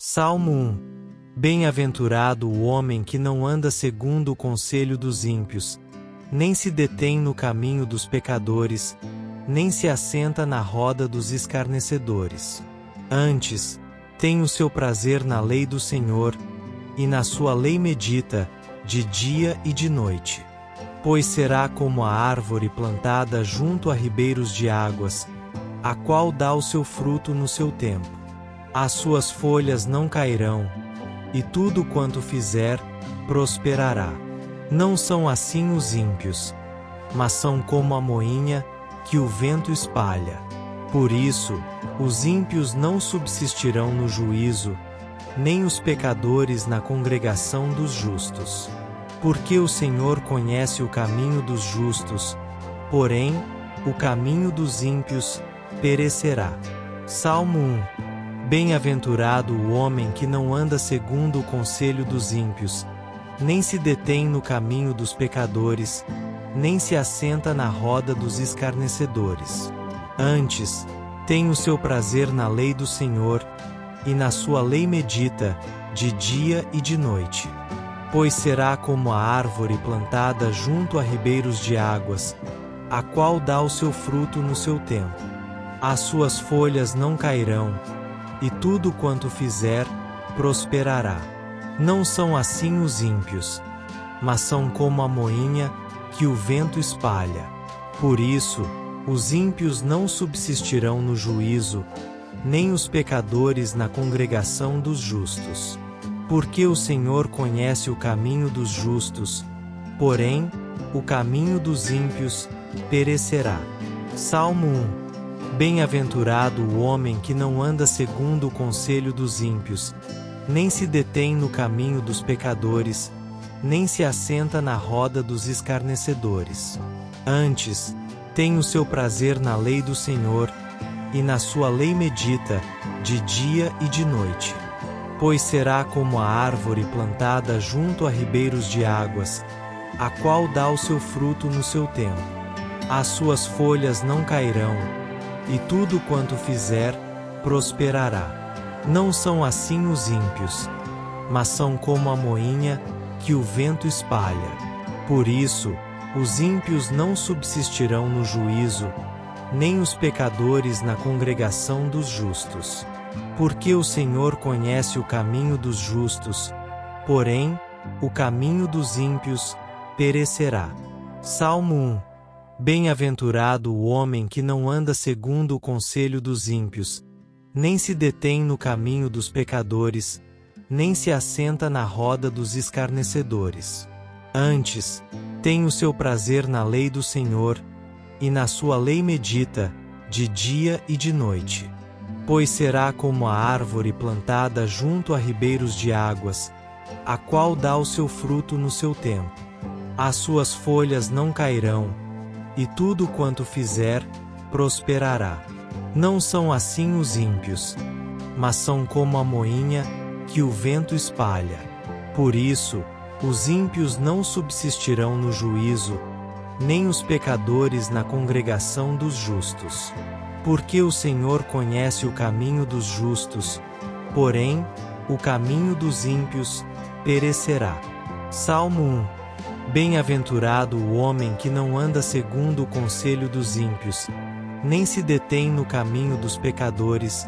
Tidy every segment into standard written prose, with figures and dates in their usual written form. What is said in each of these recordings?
Salmo 1. Bem-aventurado o homem que não anda segundo o conselho dos ímpios, nem se detém no caminho dos pecadores, nem se assenta na roda dos escarnecedores. Antes, tem o seu prazer na lei do Senhor, e na sua lei medita, de dia e de noite. Pois será como a árvore plantada junto a ribeiros de águas, a qual dá o seu fruto no seu tempo. As suas folhas não cairão, e tudo quanto fizer, prosperará. Não são assim os ímpios, mas são como a moinha, que o vento espalha. Por isso, os ímpios não subsistirão no juízo, nem os pecadores na congregação dos justos. Porque o Senhor conhece o caminho dos justos, porém, o caminho dos ímpios perecerá. Salmo 1. Bem-aventurado o homem que não anda segundo o conselho dos ímpios, nem se detém no caminho dos pecadores, nem se assenta na roda dos escarnecedores. Antes, tem o seu prazer na lei do Senhor, e na sua lei medita, de dia e de noite. Pois será como a árvore plantada junto a ribeiros de águas, a qual dá o seu fruto no seu tempo. As suas folhas não cairão, e tudo quanto fizer, prosperará. Não são assim os ímpios, mas são como a moinha, que o vento espalha. Por isso, os ímpios não subsistirão no juízo, nem os pecadores na congregação dos justos. Porque o Senhor conhece o caminho dos justos, porém, o caminho dos ímpios perecerá. Salmo 1. Bem-aventurado o homem que não anda segundo o conselho dos ímpios, nem se detém no caminho dos pecadores, nem se assenta na roda dos escarnecedores. Antes, tem o seu prazer na lei do Senhor, e na sua lei medita, de dia e de noite. Pois será como a árvore plantada junto a ribeiros de águas, a qual dá o seu fruto no seu tempo. As suas folhas não cairão, e tudo quanto fizer, prosperará. Não são assim os ímpios, mas são como a moinha, que o vento espalha. Por isso, os ímpios não subsistirão no juízo, nem os pecadores na congregação dos justos. Porque o Senhor conhece o caminho dos justos, porém, o caminho dos ímpios perecerá. Salmo 1. Bem-aventurado o homem que não anda segundo o conselho dos ímpios, nem se detém no caminho dos pecadores, nem se assenta na roda dos escarnecedores. Antes, tem o seu prazer na lei do Senhor, e na sua lei medita, de dia e de noite. Pois será como a árvore plantada junto a ribeiros de águas, a qual dá o seu fruto no seu tempo. As suas folhas não cairão, e tudo quanto fizer, prosperará. Não são assim os ímpios, mas são como a moinha, que o vento espalha. Por isso, os ímpios não subsistirão no juízo, nem os pecadores na congregação dos justos. Porque o Senhor conhece o caminho dos justos, porém, o caminho dos ímpios perecerá. Salmo 1. Bem-aventurado o homem que não anda segundo o conselho dos ímpios, nem se detém no caminho dos pecadores,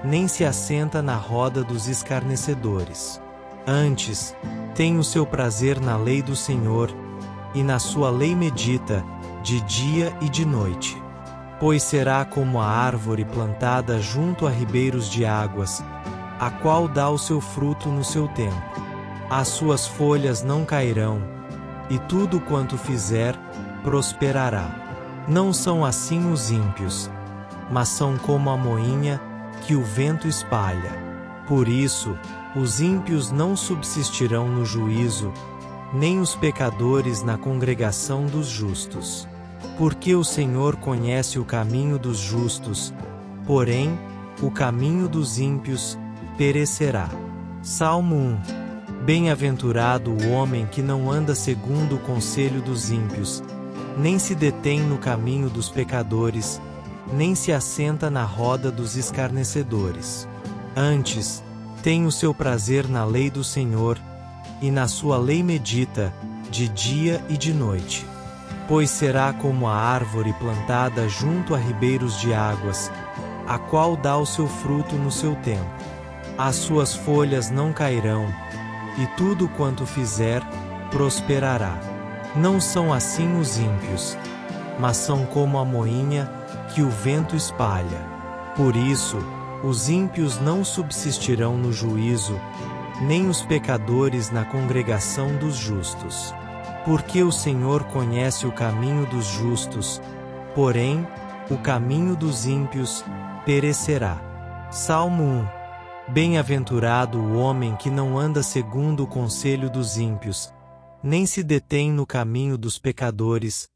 nem se assenta na roda dos escarnecedores. Antes, tem o seu prazer na lei do Senhor, e na sua lei medita, de dia e de noite. Pois será como a árvore plantada junto a ribeiros de águas, a qual dá o seu fruto no seu tempo. As suas folhas não cairão, e tudo quanto fizer, prosperará. Não são assim os ímpios, mas são como a moinha, que o vento espalha. Por isso, os ímpios não subsistirão no juízo, nem os pecadores na congregação dos justos. Porque o Senhor conhece o caminho dos justos, porém, o caminho dos ímpios perecerá. Salmo 1. Bem-aventurado o homem que não anda segundo o conselho dos ímpios, nem se detém no caminho dos pecadores, nem se assenta na roda dos escarnecedores. Antes, tem o seu prazer na lei do Senhor, e na sua lei medita, de dia e de noite. Pois será como a árvore plantada junto a ribeiros de águas, a qual dá o seu fruto no seu tempo. As suas folhas não cairão, e tudo quanto fizer, prosperará. Não são assim os ímpios, mas são como a moinha, que o vento espalha. Por isso, os ímpios não subsistirão no juízo, nem os pecadores na congregação dos justos. Porque o Senhor conhece o caminho dos justos, porém, o caminho dos ímpios perecerá. Salmo 1. Bem-aventurado o homem que não anda segundo o conselho dos ímpios, nem se detém no caminho dos pecadores,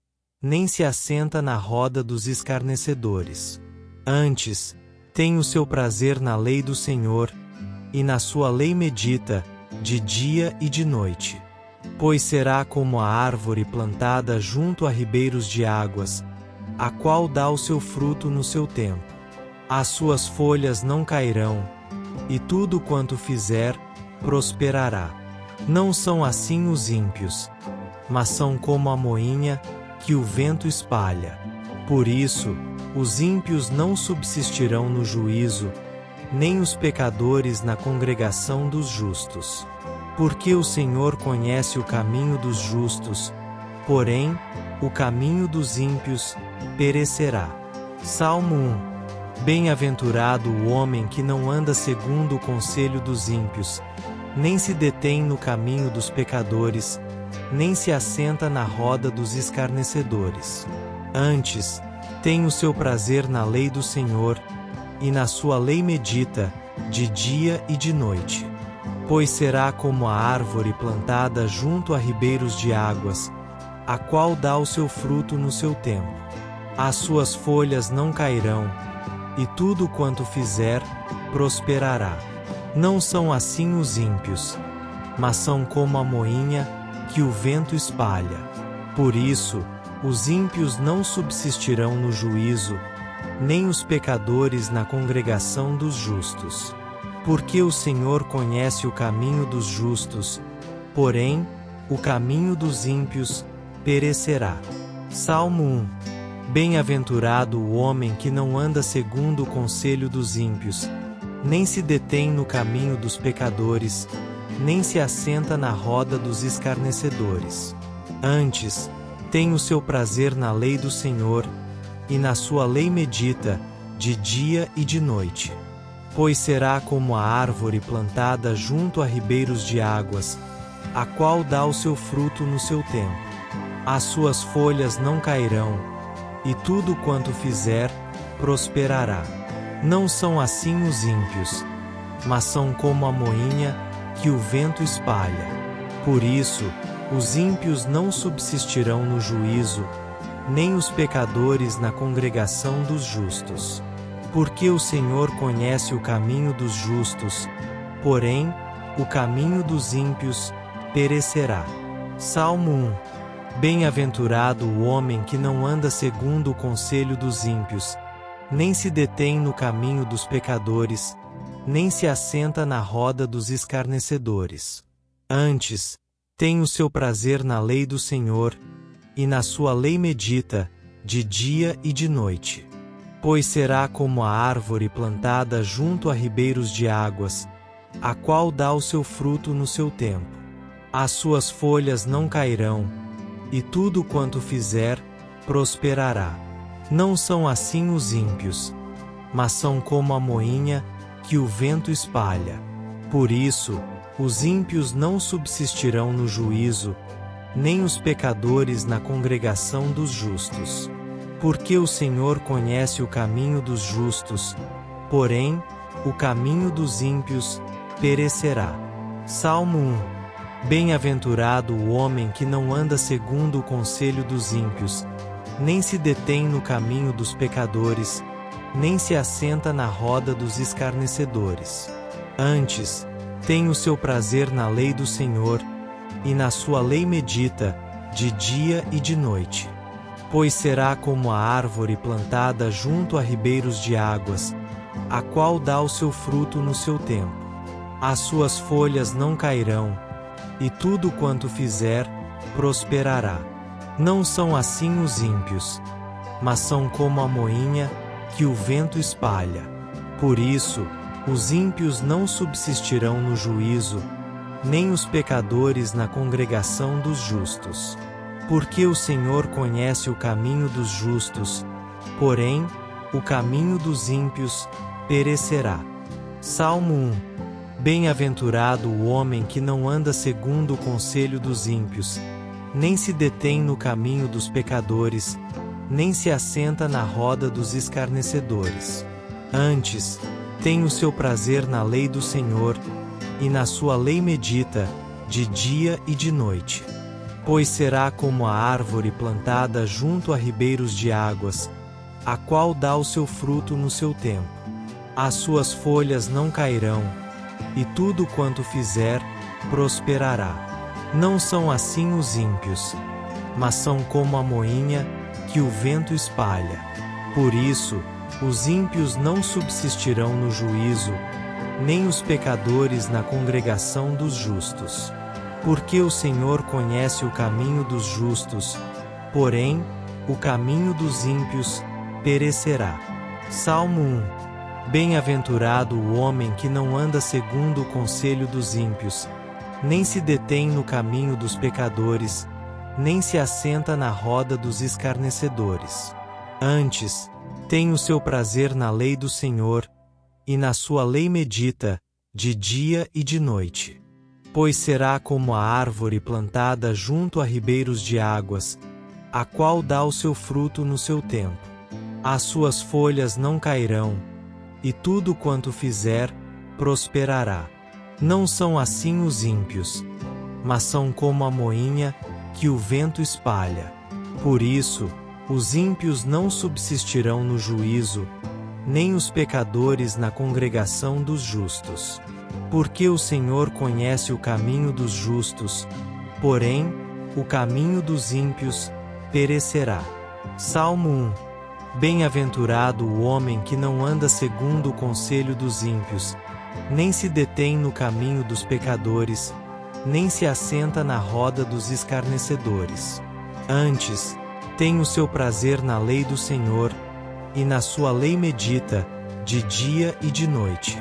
nem se assenta na roda dos escarnecedores. Antes, tem o seu prazer na lei do Senhor, e na sua lei medita, de dia e de noite. Pois será como a árvore plantada junto a ribeiros de águas, a qual dá o seu fruto no seu tempo. As suas folhas não cairão, e tudo quanto fizer, prosperará. Não são assim os ímpios, mas são como a moinha, que o vento espalha. Por isso, os ímpios não subsistirão no juízo, nem os pecadores na congregação dos justos. Porque o Senhor conhece o caminho dos justos, porém, o caminho dos ímpios perecerá. Salmo 1. Bem-aventurado o homem que não anda segundo o conselho dos ímpios, nem se detém no caminho dos pecadores, nem se assenta na roda dos escarnecedores. Antes, tem o seu prazer na lei do Senhor, e na sua lei medita, de dia e de noite. Pois será como a árvore plantada junto a ribeiros de águas, a qual dá o seu fruto no seu tempo. As suas folhas não cairão, e tudo quanto fizer, prosperará. Não são assim os ímpios, mas são como a moinha, que o vento espalha. Por isso, os ímpios não subsistirão no juízo, nem os pecadores na congregação dos justos. Porque o Senhor conhece o caminho dos justos, porém, o caminho dos ímpios perecerá. Salmo 1. Bem-aventurado o homem que não anda segundo o conselho dos ímpios, nem se detém no caminho dos pecadores, nem se assenta na roda dos escarnecedores. Antes, tem o seu prazer na lei do Senhor, e na sua lei medita, de dia e de noite. Pois será como a árvore plantada junto a ribeiros de águas, a qual dá o seu fruto no seu tempo. As suas folhas não cairão, e tudo quanto fizer, prosperará. Não são assim os ímpios, mas são como a moinha, que o vento espalha. Por isso, os ímpios não subsistirão no juízo, nem os pecadores na congregação dos justos. Porque o Senhor conhece o caminho dos justos, porém, o caminho dos ímpios perecerá. Salmo 1. Bem-aventurado o homem que não anda segundo o conselho dos ímpios, nem se detém no caminho dos pecadores, nem se assenta na roda dos escarnecedores. Antes, tem o seu prazer na lei do Senhor, e na sua lei medita, de dia e de noite. Pois será como a árvore plantada junto a ribeiros de águas, a qual dá o seu fruto no seu tempo. As suas folhas não cairão, e tudo quanto fizer, prosperará. Não são assim os ímpios, mas são como a moinha, que o vento espalha. Por isso, os ímpios não subsistirão no juízo, nem os pecadores na congregação dos justos. Porque o Senhor conhece o caminho dos justos, porém, o caminho dos ímpios perecerá. Salmo 1. Bem-aventurado o homem que não anda segundo o conselho dos ímpios, nem se detém no caminho dos pecadores, nem se assenta na roda dos escarnecedores. Antes, tem o seu prazer na lei do Senhor, e na sua lei medita, de dia e de noite. Pois será como a árvore plantada junto a ribeiros de águas, a qual dá o seu fruto no seu tempo. as suas folhas não cairão, e tudo quanto fizer, prosperará. Não são assim os ímpios, mas são como a moinha, que o vento espalha. Por isso, os ímpios não subsistirão no juízo, nem os pecadores na congregação dos justos. Porque o Senhor conhece o caminho dos justos, porém, o caminho dos ímpios perecerá. Salmo 1. Bem-aventurado o homem que não anda segundo o conselho dos ímpios, nem se detém no caminho dos pecadores, nem se assenta na roda dos escarnecedores. Antes, tem o seu prazer na lei do Senhor, e na sua lei medita, de dia e de noite. Pois será como a árvore plantada junto a ribeiros de águas, a qual dá o seu fruto no seu tempo. As suas folhas não cairão, e tudo quanto fizer, prosperará. Não são assim os ímpios, mas são como a moinha, que o vento espalha. Por isso, os ímpios não subsistirão no juízo, nem os pecadores na congregação dos justos. Porque o Senhor conhece o caminho dos justos, porém, o caminho dos ímpios perecerá. Salmo 1. Bem-aventurado o homem que não anda segundo o conselho dos ímpios, nem se detém no caminho dos pecadores, nem se assenta na roda dos escarnecedores. Antes, tem o seu prazer na lei do Senhor, e na sua lei medita, de dia e de noite. Pois será como a árvore plantada junto a ribeiros de águas, a qual dá o seu fruto no seu tempo. As suas folhas não cairão, e tudo quanto fizer, prosperará. Não são assim os ímpios, mas são como a moinha, que o vento espalha. Por isso, os ímpios não subsistirão no juízo, nem os pecadores na congregação dos justos. Porque o Senhor conhece o caminho dos justos, porém, o caminho dos ímpios perecerá. Salmo 1. Bem-aventurado o homem que não anda segundo o conselho dos ímpios, nem se detém no caminho dos pecadores, nem se assenta na roda dos escarnecedores. Antes, tem o seu prazer na lei do Senhor, e na sua lei medita, de dia e de noite.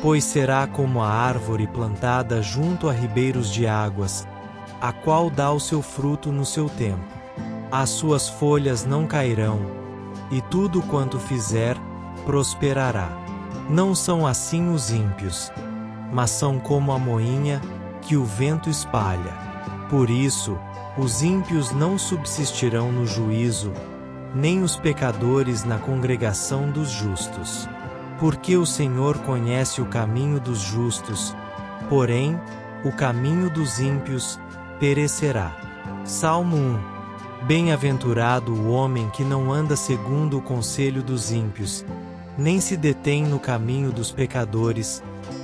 Pois será como a árvore plantada junto a ribeiros de águas, a qual dá o seu fruto no seu tempo. As suas folhas não cairão, e tudo quanto fizer, prosperará. Não são assim os ímpios, mas são como a moinha, que o vento espalha. Por isso, os ímpios não subsistirão no juízo, nem os pecadores na congregação dos justos. Porque o Senhor conhece o caminho dos justos, porém, o caminho dos ímpios perecerá. Salmo 1. Bem-aventurado o homem que não anda segundo o conselho dos ímpios, nem se detém no caminho dos pecadores,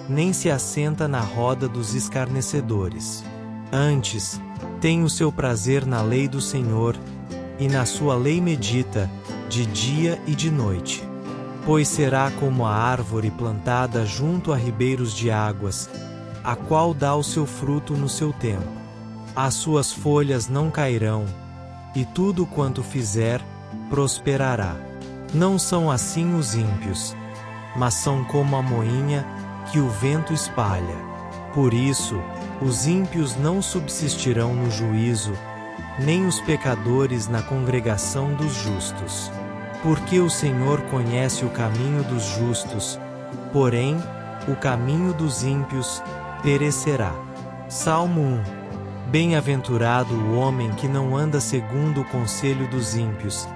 nem se assenta na roda dos escarnecedores. Antes, tem o seu prazer na lei do Senhor, e na sua lei medita, de dia e de noite. Pois será como a árvore plantada junto a ribeiros de águas, a qual dá o seu fruto no seu tempo. As suas folhas não cairão, e tudo quanto fizer, prosperará. Não são assim os ímpios, mas são como a moinha, que o vento espalha. Por isso, os ímpios não subsistirão no juízo, nem os pecadores na congregação dos justos. Porque o Senhor conhece o caminho dos justos, porém, o caminho dos ímpios perecerá. Salmo 1. Bem-aventurado o homem que não anda segundo o conselho dos ímpios,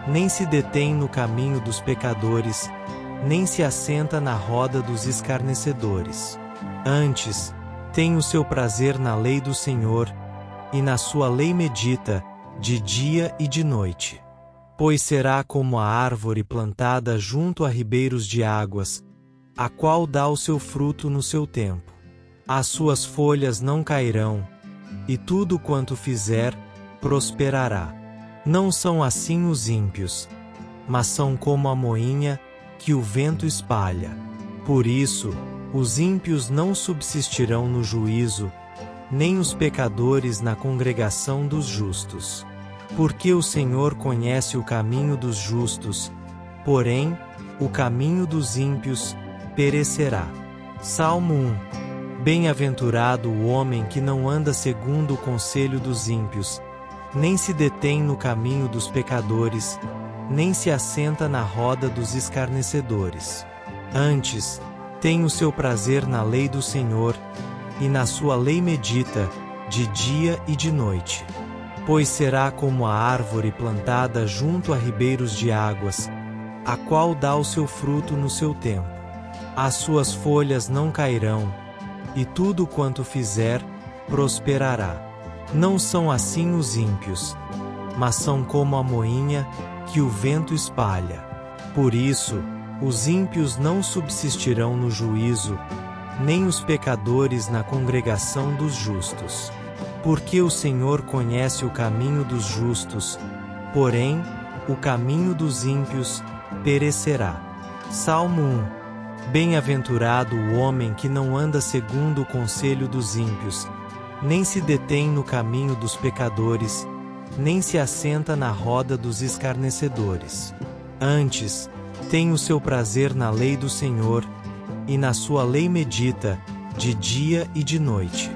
nem se detém no caminho dos pecadores, nem se assenta na roda dos escarnecedores. Antes, tem o seu prazer na lei do Senhor, e na sua lei medita, de dia e de noite. Pois será como a árvore plantada junto a ribeiros de águas, a qual dá o seu fruto no seu tempo. As suas folhas não cairão, e tudo quanto fizer, prosperará. Não são assim os ímpios, mas são como a moinha, que o vento espalha. Por isso, Os ímpios não subsistirão no juízo, nem os pecadores na congregação dos justos. Porque o Senhor conhece o caminho dos justos, porém, o caminho dos ímpios perecerá. Salmo 1. Bem-aventurado o homem que não anda segundo o conselho dos ímpios, nem se detém no caminho dos pecadores, nem se assenta na roda dos escarnecedores. Antes, tem o seu prazer na lei do Senhor, e na sua lei medita, de dia e de noite. Pois será como a árvore plantada junto a ribeiros de águas, a qual dá o seu fruto no seu tempo. As suas folhas não cairão, e tudo quanto fizer, prosperará. Não são assim os ímpios, mas são como a moinha, que o vento espalha. Por isso, os ímpios não subsistirão no juízo, nem os pecadores na congregação dos justos. Porque o Senhor conhece o caminho dos justos, porém, o caminho dos ímpios perecerá. Salmo 1. Bem-aventurado o homem que não anda segundo o conselho dos ímpios, nem se detém no caminho dos pecadores, nem se assenta na roda dos escarnecedores. Antes, tem o seu prazer na lei do Senhor, e na sua lei medita, de dia e de noite.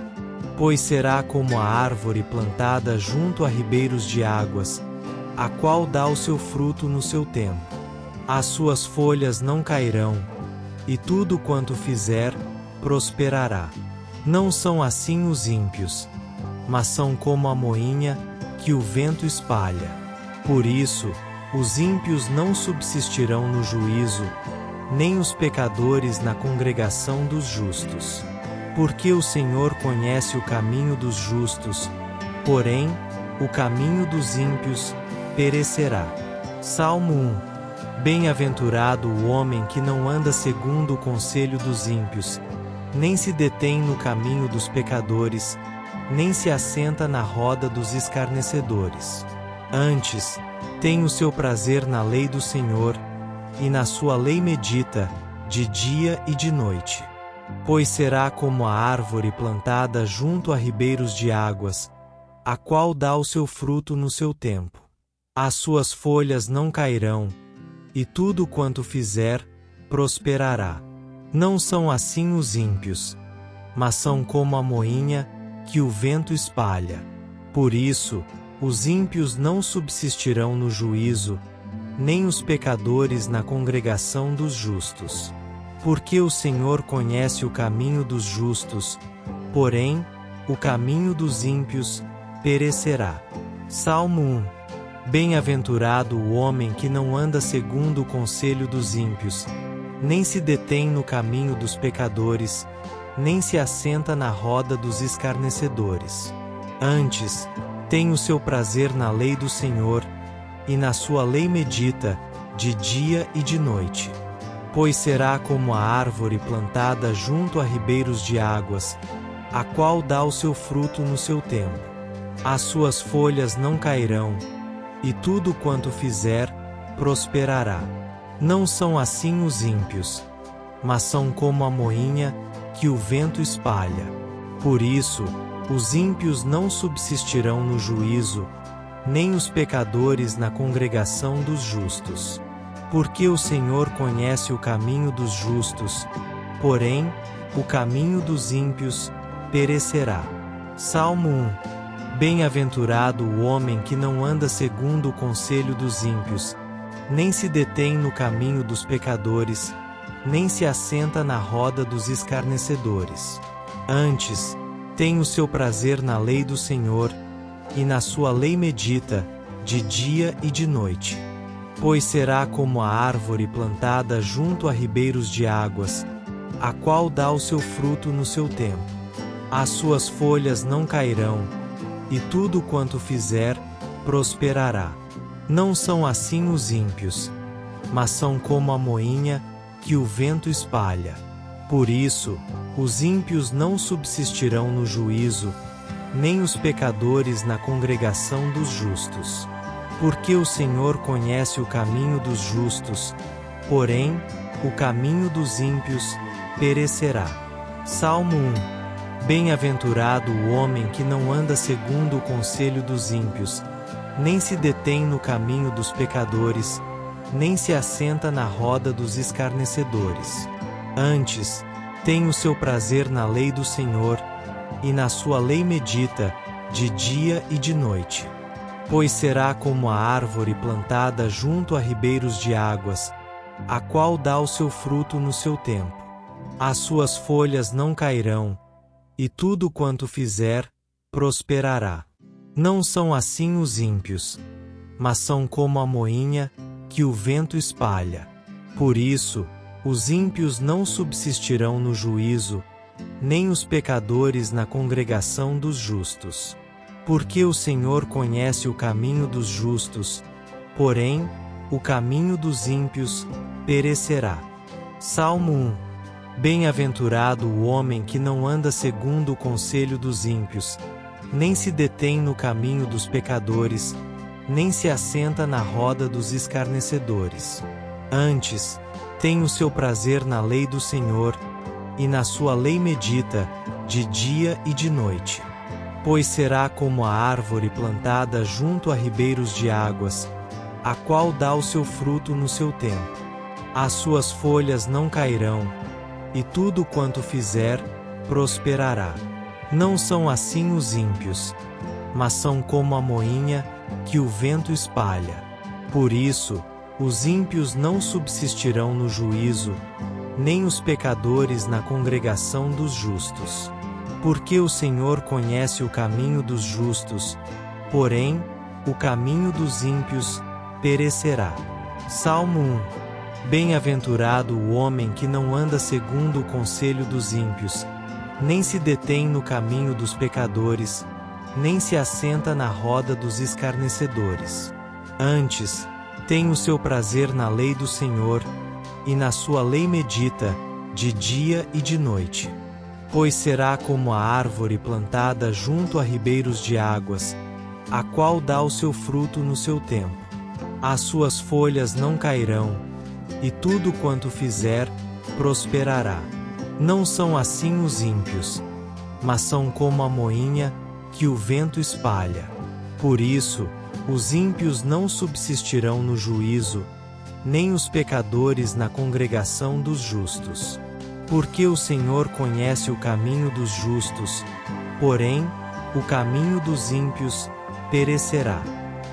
Pois será como a árvore plantada junto a ribeiros de águas, a qual dá o seu fruto no seu tempo. As suas folhas não cairão, e tudo quanto fizer, prosperará. Não são assim os ímpios, mas são como a moinha, que o vento espalha. Por isso, os ímpios não subsistirão no juízo, nem os pecadores na congregação dos justos. Porque o Senhor conhece o caminho dos justos, porém, o caminho dos ímpios perecerá. Salmo 1. Bem-aventurado o homem que não anda segundo o conselho dos ímpios, nem se detém no caminho dos pecadores, nem se assenta na roda dos escarnecedores. Antes, tem o seu prazer na lei do Senhor, e na sua lei medita, de dia e de noite. Pois será como a árvore plantada junto a ribeiros de águas, a qual dá o seu fruto no seu tempo. As suas folhas não cairão, e tudo quanto fizer, prosperará. Não são assim os ímpios, mas são como a moinha, que o vento espalha. Por isso, os ímpios não subsistirão no juízo, nem os pecadores na congregação dos justos. Porque o Senhor conhece o caminho dos justos, porém, o caminho dos ímpios perecerá. Salmo 1. Bem-aventurado o homem que não anda segundo o conselho dos ímpios, nem se detém no caminho dos pecadores, nem se assenta na roda dos escarnecedores. Antes, tem o seu prazer na lei do Senhor, e na sua lei medita, de dia e de noite. Pois será como a árvore plantada junto a ribeiros de águas, a qual dá o seu fruto no seu tempo. As suas folhas não cairão, e tudo quanto fizer, prosperará. Não são assim os ímpios, mas são como a moinha, que o vento espalha. Por isso, os ímpios não subsistirão no juízo, nem os pecadores na congregação dos justos. Porque o Senhor conhece o caminho dos justos, porém, o caminho dos ímpios perecerá. Salmo 1. Bem-aventurado o homem que não anda segundo o conselho dos ímpios, nem se detém no caminho dos pecadores, nem se assenta na roda dos escarnecedores. Antes, tem o seu prazer na lei do Senhor, e na sua lei medita, de dia e de noite. Pois será como a árvore plantada junto a ribeiros de águas, a qual dá o seu fruto no seu tempo. As suas folhas não cairão, e tudo quanto fizer, prosperará. Não são assim os ímpios, mas são como a moinha, que o vento espalha. Por isso, os ímpios não subsistirão no juízo, nem os pecadores na congregação dos justos. Porque o Senhor conhece o caminho dos justos, porém, o caminho dos ímpios perecerá. Salmo 1. Bem-aventurado o homem que não anda segundo o conselho dos ímpios, nem se detém no caminho dos pecadores, nem se assenta na roda dos escarnecedores. Antes, tem o seu prazer na lei do Senhor, e na sua lei medita, de dia e de noite. Pois será como a árvore plantada junto a ribeiros de águas, a qual dá o seu fruto no seu tempo. As suas folhas não cairão, e tudo quanto fizer, prosperará. Não são assim os ímpios, mas são como a moinha, que o vento espalha. Por isso, os ímpios não subsistirão no juízo, nem os pecadores na congregação dos justos. Porque o Senhor conhece o caminho dos justos, porém, o caminho dos ímpios perecerá. Salmo 1. Bem-aventurado o homem que não anda segundo o conselho dos ímpios, nem se detém no caminho dos pecadores, nem se assenta na roda dos escarnecedores. Antes, tem o seu prazer na lei do Senhor, e na sua lei medita, de dia e de noite. Pois será como a árvore plantada junto a ribeiros de águas, a qual dá o seu fruto no seu tempo. As suas folhas não cairão, e tudo quanto fizer, prosperará. Não são assim os ímpios, mas são como a moinha, que o vento espalha. Por isso, os ímpios não subsistirão no juízo, nem os pecadores na congregação dos justos. Porque o Senhor conhece o caminho dos justos, porém, o caminho dos ímpios perecerá. Salmo 1. Bem-aventurado o homem que não anda segundo o conselho dos ímpios, nem se detém no caminho dos pecadores, nem se assenta na roda dos escarnecedores. Antes, tem o seu prazer na lei do Senhor, e na sua lei medita, de dia e de noite. Pois será como a árvore plantada junto a ribeiros de águas, a qual dá o seu fruto no seu tempo. As suas folhas não cairão, e tudo quanto fizer, prosperará. Não são assim os ímpios, mas são como a moinha, que o vento espalha. Por isso, os ímpios não subsistirão no juízo, nem os pecadores na congregação dos justos. Porque o Senhor conhece o caminho dos justos, porém, o caminho dos ímpios perecerá.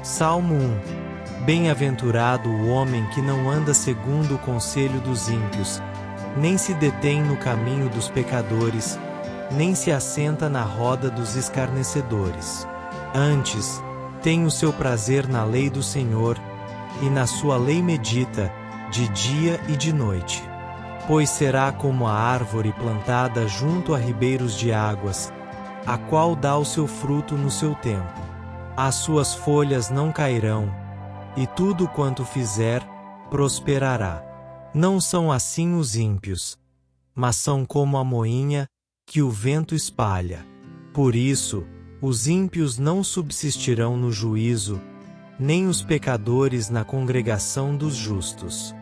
Salmo 1. Bem-aventurado o homem que não anda segundo o conselho dos ímpios, nem se detém no caminho dos pecadores, nem se assenta na roda dos escarnecedores. Antes, tem o seu prazer na lei do Senhor, e na sua lei medita, de dia e de noite. Pois será como a árvore plantada junto a ribeiros de águas, a qual dá o seu fruto no seu tempo. As suas folhas não cairão, e tudo quanto fizer, prosperará. Não são assim os ímpios, mas são como a moinha, que o vento espalha. Por isso, os ímpios não subsistirão no juízo, nem os pecadores na congregação dos justos.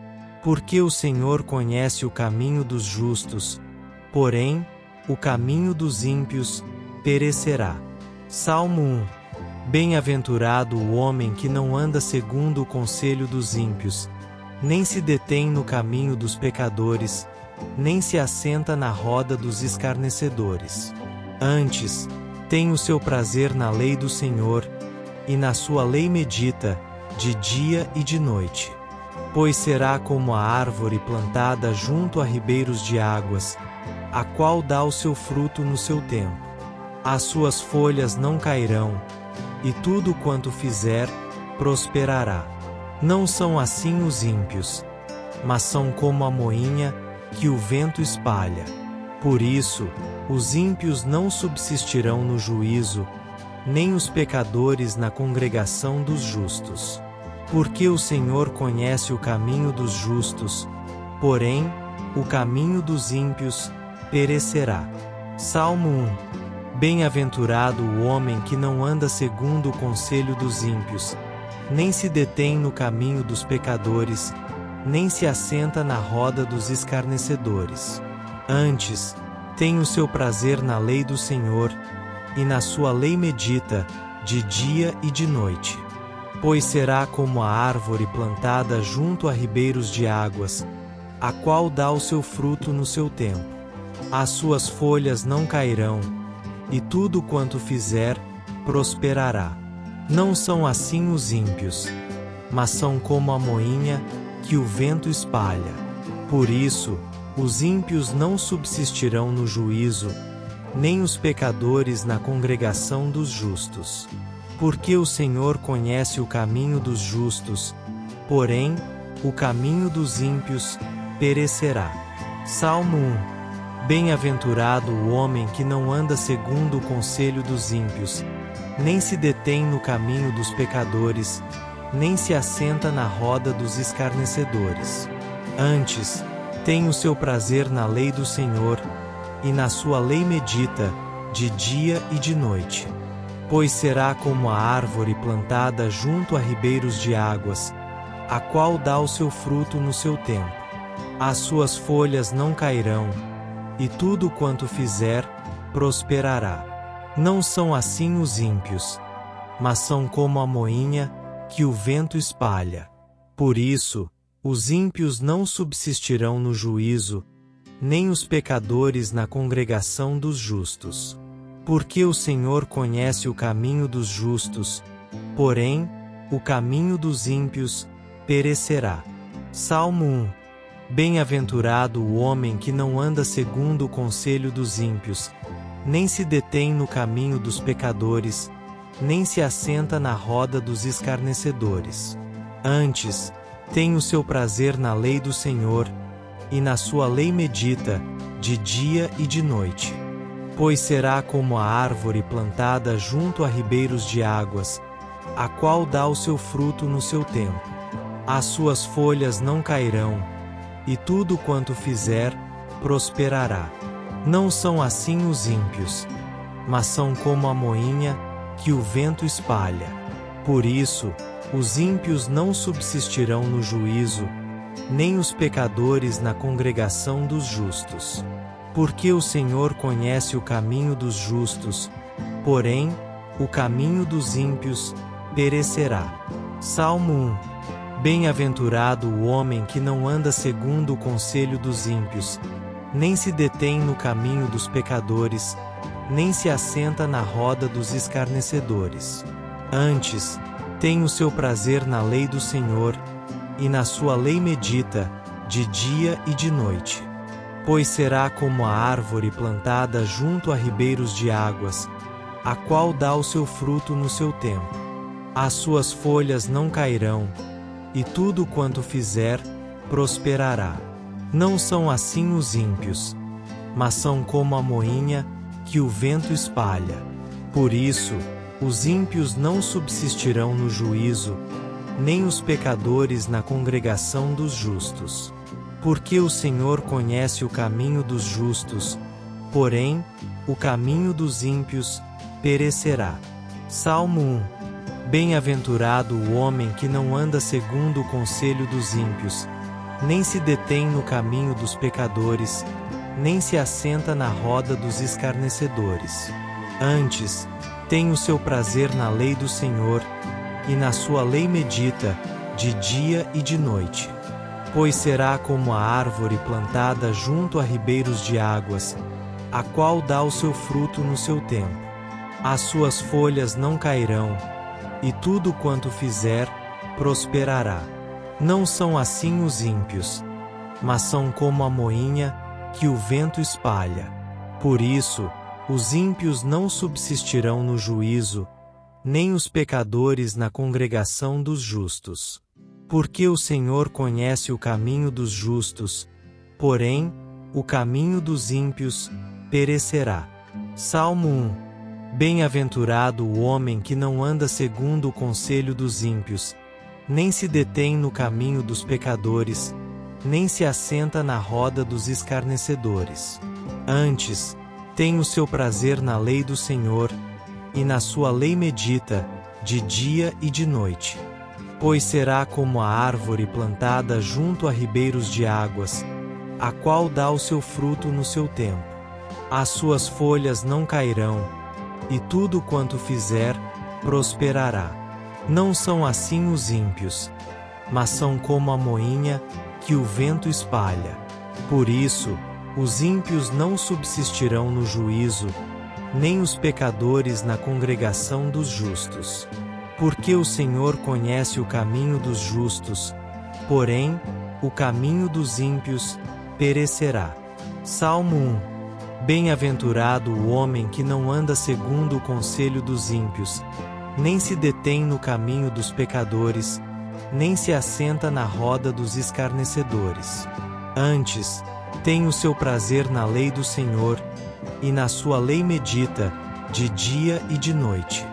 Porque o Senhor conhece o caminho dos justos, porém, o caminho dos ímpios perecerá. Salmo 1. Bem-aventurado o homem que não anda segundo o conselho dos ímpios, nem se detém no caminho dos pecadores, nem se assenta na roda dos escarnecedores. Antes, tem o seu prazer na lei do Senhor, e na sua lei medita, de dia e de noite. Pois será como a árvore plantada junto a ribeiros de águas, a qual dá o seu fruto no seu tempo. As suas folhas não cairão, e tudo quanto fizer, prosperará. Não são assim os ímpios, mas são como a moinha, que o vento espalha. Por isso, os ímpios não subsistirão no juízo, nem os pecadores na congregação dos justos. Porque o Senhor conhece o caminho dos justos, porém, o caminho dos ímpios perecerá. Salmo 1. Bem-aventurado o homem que não anda segundo o conselho dos ímpios, nem se detém no caminho dos pecadores, nem se assenta na roda dos escarnecedores. Antes, tem o seu prazer na lei do Senhor, e na sua lei medita, de dia e de noite. Pois será como a árvore plantada junto a ribeiros de águas, a qual dá o seu fruto no seu tempo. As suas folhas não cairão, e tudo quanto fizer, prosperará. Não são assim os ímpios, mas são como a moinha, que o vento espalha. Por isso, os ímpios não subsistirão no juízo, nem os pecadores na congregação dos justos. Porque o Senhor conhece o caminho dos justos, porém, o caminho dos ímpios perecerá. Salmo 1. Bem-aventurado o homem que não anda segundo o conselho dos ímpios, nem se detém no caminho dos pecadores, nem se assenta na roda dos escarnecedores. Antes, tem o seu prazer na lei do Senhor, e na sua lei medita, de dia e de noite. Pois será como a árvore plantada junto a ribeiros de águas, a qual dá o seu fruto no seu tempo. As suas folhas não cairão, e tudo quanto fizer, prosperará. Não são assim os ímpios, mas são como a moinha, que o vento espalha. Por isso, os ímpios não subsistirão no juízo, nem os pecadores na congregação dos justos. Porque o Senhor conhece o caminho dos justos, porém, o caminho dos ímpios perecerá. Salmo 1. Bem-aventurado o homem que não anda segundo o conselho dos ímpios, nem se detém no caminho dos pecadores, nem se assenta na roda dos escarnecedores. Antes, tem o seu prazer na lei do Senhor, e na sua lei medita, de dia e de noite. Pois será como a árvore plantada junto a ribeiros de águas, a qual dá o seu fruto no seu tempo. As suas folhas não cairão, e tudo quanto fizer, prosperará. Não são assim os ímpios, mas são como a moinha, que o vento espalha. Por isso, os ímpios não subsistirão no juízo, nem os pecadores na congregação dos justos. Porque o Senhor conhece o caminho dos justos, porém, o caminho dos ímpios perecerá. Salmo 1. Bem-aventurado o homem que não anda segundo o conselho dos ímpios, nem se detém no caminho dos pecadores, nem se assenta na roda dos escarnecedores. Antes, tem o seu prazer na lei do Senhor, e na sua lei medita, de dia e de noite. Pois será como a árvore plantada junto a ribeiros de águas, a qual dá o seu fruto no seu tempo. As suas folhas não cairão, e tudo quanto fizer, prosperará. Não são assim os ímpios, mas são como a moinha, que o vento espalha. Por isso, os ímpios não subsistirão no juízo, nem os pecadores na congregação dos justos. Porque o Senhor conhece o caminho dos justos, porém, o caminho dos ímpios perecerá. Salmo 1. Bem-aventurado o homem que não anda segundo o conselho dos ímpios, nem se detém no caminho dos pecadores, nem se assenta na roda dos escarnecedores. Antes, tem o seu prazer na lei do Senhor, e na sua lei medita, de dia e de noite. Pois será como a árvore plantada junto a ribeiros de águas, a qual dá o seu fruto no seu tempo. As suas folhas não cairão, e tudo quanto fizer, prosperará. Não são assim os ímpios, mas são como a moinha, que o vento espalha. Por isso, os ímpios não subsistirão no juízo, nem os pecadores na congregação dos justos. Porque o Senhor conhece o caminho dos justos, porém, o caminho dos ímpios perecerá. Salmo 1. Bem-aventurado o homem que não anda segundo o conselho dos ímpios, nem se detém no caminho dos pecadores, nem se assenta na roda dos escarnecedores. Antes, tem o seu prazer na lei do Senhor, e na sua lei medita, de dia e de noite. Pois será como a árvore plantada junto a ribeiros de águas, a qual dá o seu fruto no seu tempo. As suas folhas não cairão, e tudo quanto fizer, prosperará. Não são assim os ímpios, mas são como a moinha que o vento espalha. Por isso, os ímpios não subsistirão no juízo, nem os pecadores na congregação dos justos. Porque o Senhor conhece o caminho dos justos, porém, o caminho dos ímpios perecerá. Salmo 1. Bem-aventurado o homem que não anda segundo o conselho dos ímpios, nem se detém no caminho dos pecadores, nem se assenta na roda dos escarnecedores. Antes, tem o seu prazer na lei do Senhor, e na sua lei medita, de dia e de noite.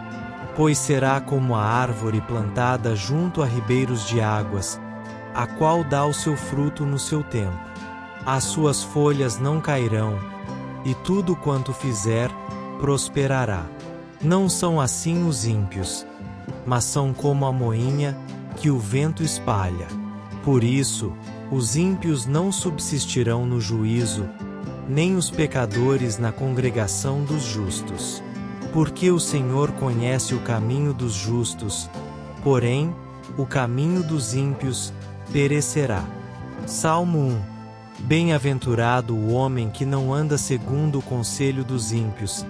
Pois será como a árvore plantada junto a ribeiros de águas, a qual dá o seu fruto no seu tempo. As suas folhas não cairão, e tudo quanto fizer, prosperará. Não são assim os ímpios, mas são como a moinha que o vento espalha. Por isso, os ímpios não subsistirão no juízo, nem os pecadores na congregação dos justos. Porque o Senhor conhece o caminho dos justos, porém, o caminho dos ímpios perecerá. Salmo 1. Bem-aventurado o homem que não anda segundo o conselho dos ímpios,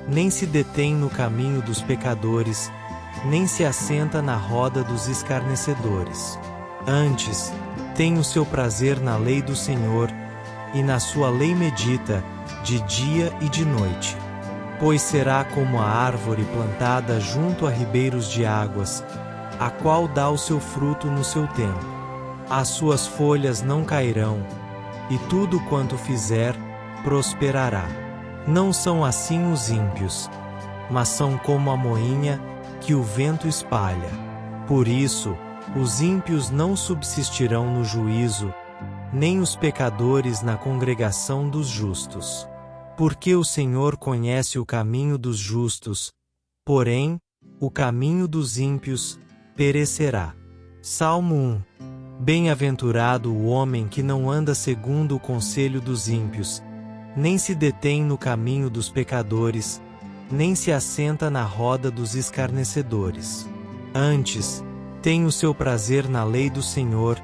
nem se detém no caminho dos pecadores, nem se assenta na roda dos escarnecedores. Antes, tem o seu prazer na lei do Senhor, e na sua lei medita, de dia e de noite. Pois será como a árvore plantada junto a ribeiros de águas, a qual dá o seu fruto no seu tempo. As suas folhas não cairão, e tudo quanto fizer, prosperará. Não são assim os ímpios, mas são como a moinha que o vento espalha. Por isso, os ímpios não subsistirão no juízo, nem os pecadores na congregação dos justos. Porque o Senhor conhece o caminho dos justos, porém, o caminho dos ímpios perecerá. Salmo 1. Bem-aventurado o homem que não anda segundo o conselho dos ímpios, nem se detém no caminho dos pecadores, nem se assenta na roda dos escarnecedores. Antes, tem o seu prazer na lei do Senhor,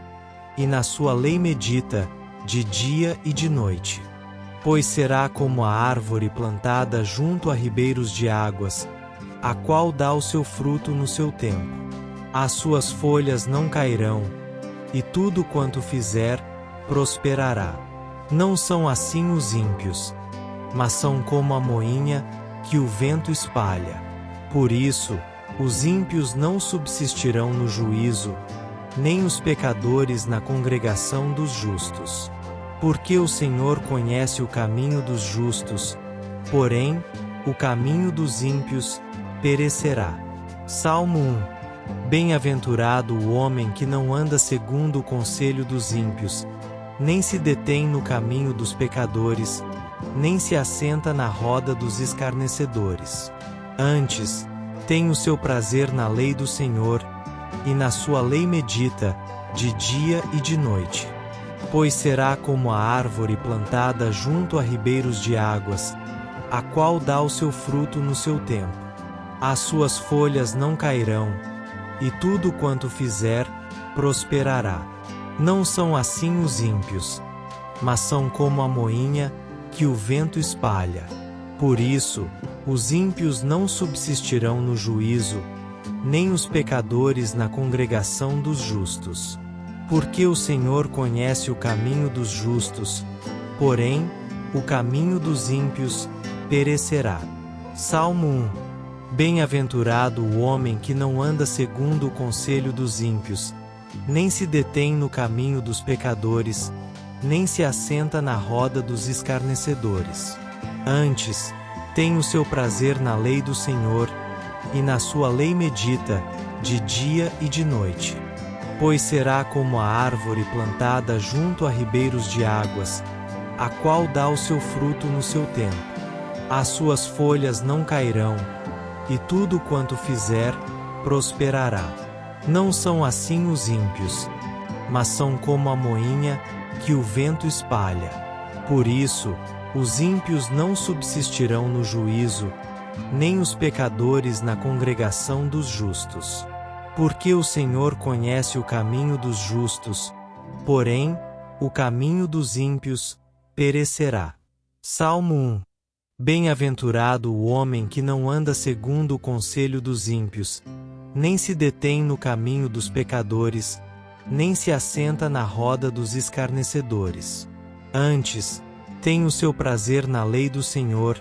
e na sua lei medita, de dia e de noite. Pois será como a árvore plantada junto a ribeiros de águas, a qual dá o seu fruto no seu tempo. As suas folhas não cairão, e tudo quanto fizer, prosperará. Não são assim os ímpios, mas são como a moinha que o vento espalha. Por isso, os ímpios não subsistirão no juízo, nem os pecadores na congregação dos justos. Porque o Senhor conhece o caminho dos justos, porém, o caminho dos ímpios perecerá. Salmo 1. Bem-aventurado o homem que não anda segundo o conselho dos ímpios, nem se detém no caminho dos pecadores, nem se assenta na roda dos escarnecedores. Antes, tem o seu prazer na lei do Senhor, e na sua lei medita, de dia e de noite. Pois será como a árvore plantada junto a ribeiros de águas, a qual dá o seu fruto no seu tempo. As suas folhas não cairão, e tudo quanto fizer, prosperará. Não são assim os ímpios, mas são como a moinha que o vento espalha. Por isso, os ímpios não subsistirão no juízo, nem os pecadores na congregação dos justos. Porque o Senhor conhece o caminho dos justos, porém, o caminho dos ímpios perecerá. Salmo 1. Bem-aventurado o homem que não anda segundo o conselho dos ímpios, nem se detém no caminho dos pecadores, nem se assenta na roda dos escarnecedores. Antes, tem o seu prazer na lei do Senhor, e na sua lei medita, de dia e de noite. Pois será como a árvore plantada junto a ribeiros de águas, a qual dá o seu fruto no seu tempo. As suas folhas não cairão, e tudo quanto fizer, prosperará. Não são assim os ímpios, mas são como a moinha que o vento espalha. Por isso, os ímpios não subsistirão no juízo, nem os pecadores na congregação dos justos. Porque o Senhor conhece o caminho dos justos, porém, o caminho dos ímpios perecerá. Salmo 1. Bem-aventurado o homem que não anda segundo o conselho dos ímpios, nem se detém no caminho dos pecadores, nem se assenta na roda dos escarnecedores. Antes, tem o seu prazer na lei do Senhor,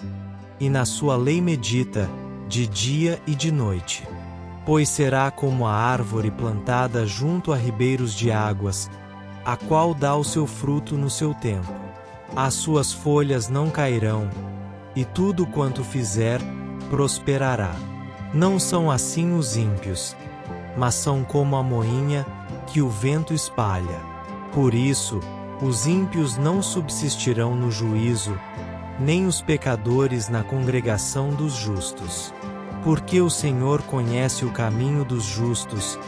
e na sua lei medita, de dia e de noite. Pois será como a árvore plantada junto a ribeiros de águas, a qual dá o seu fruto no seu tempo. As suas folhas não cairão, e tudo quanto fizer, prosperará. Não são assim os ímpios, mas são como a moinha, que o vento espalha. Por isso, os ímpios não subsistirão no juízo, nem os pecadores na congregação dos justos. Porque o Senhor conhece o caminho dos justos,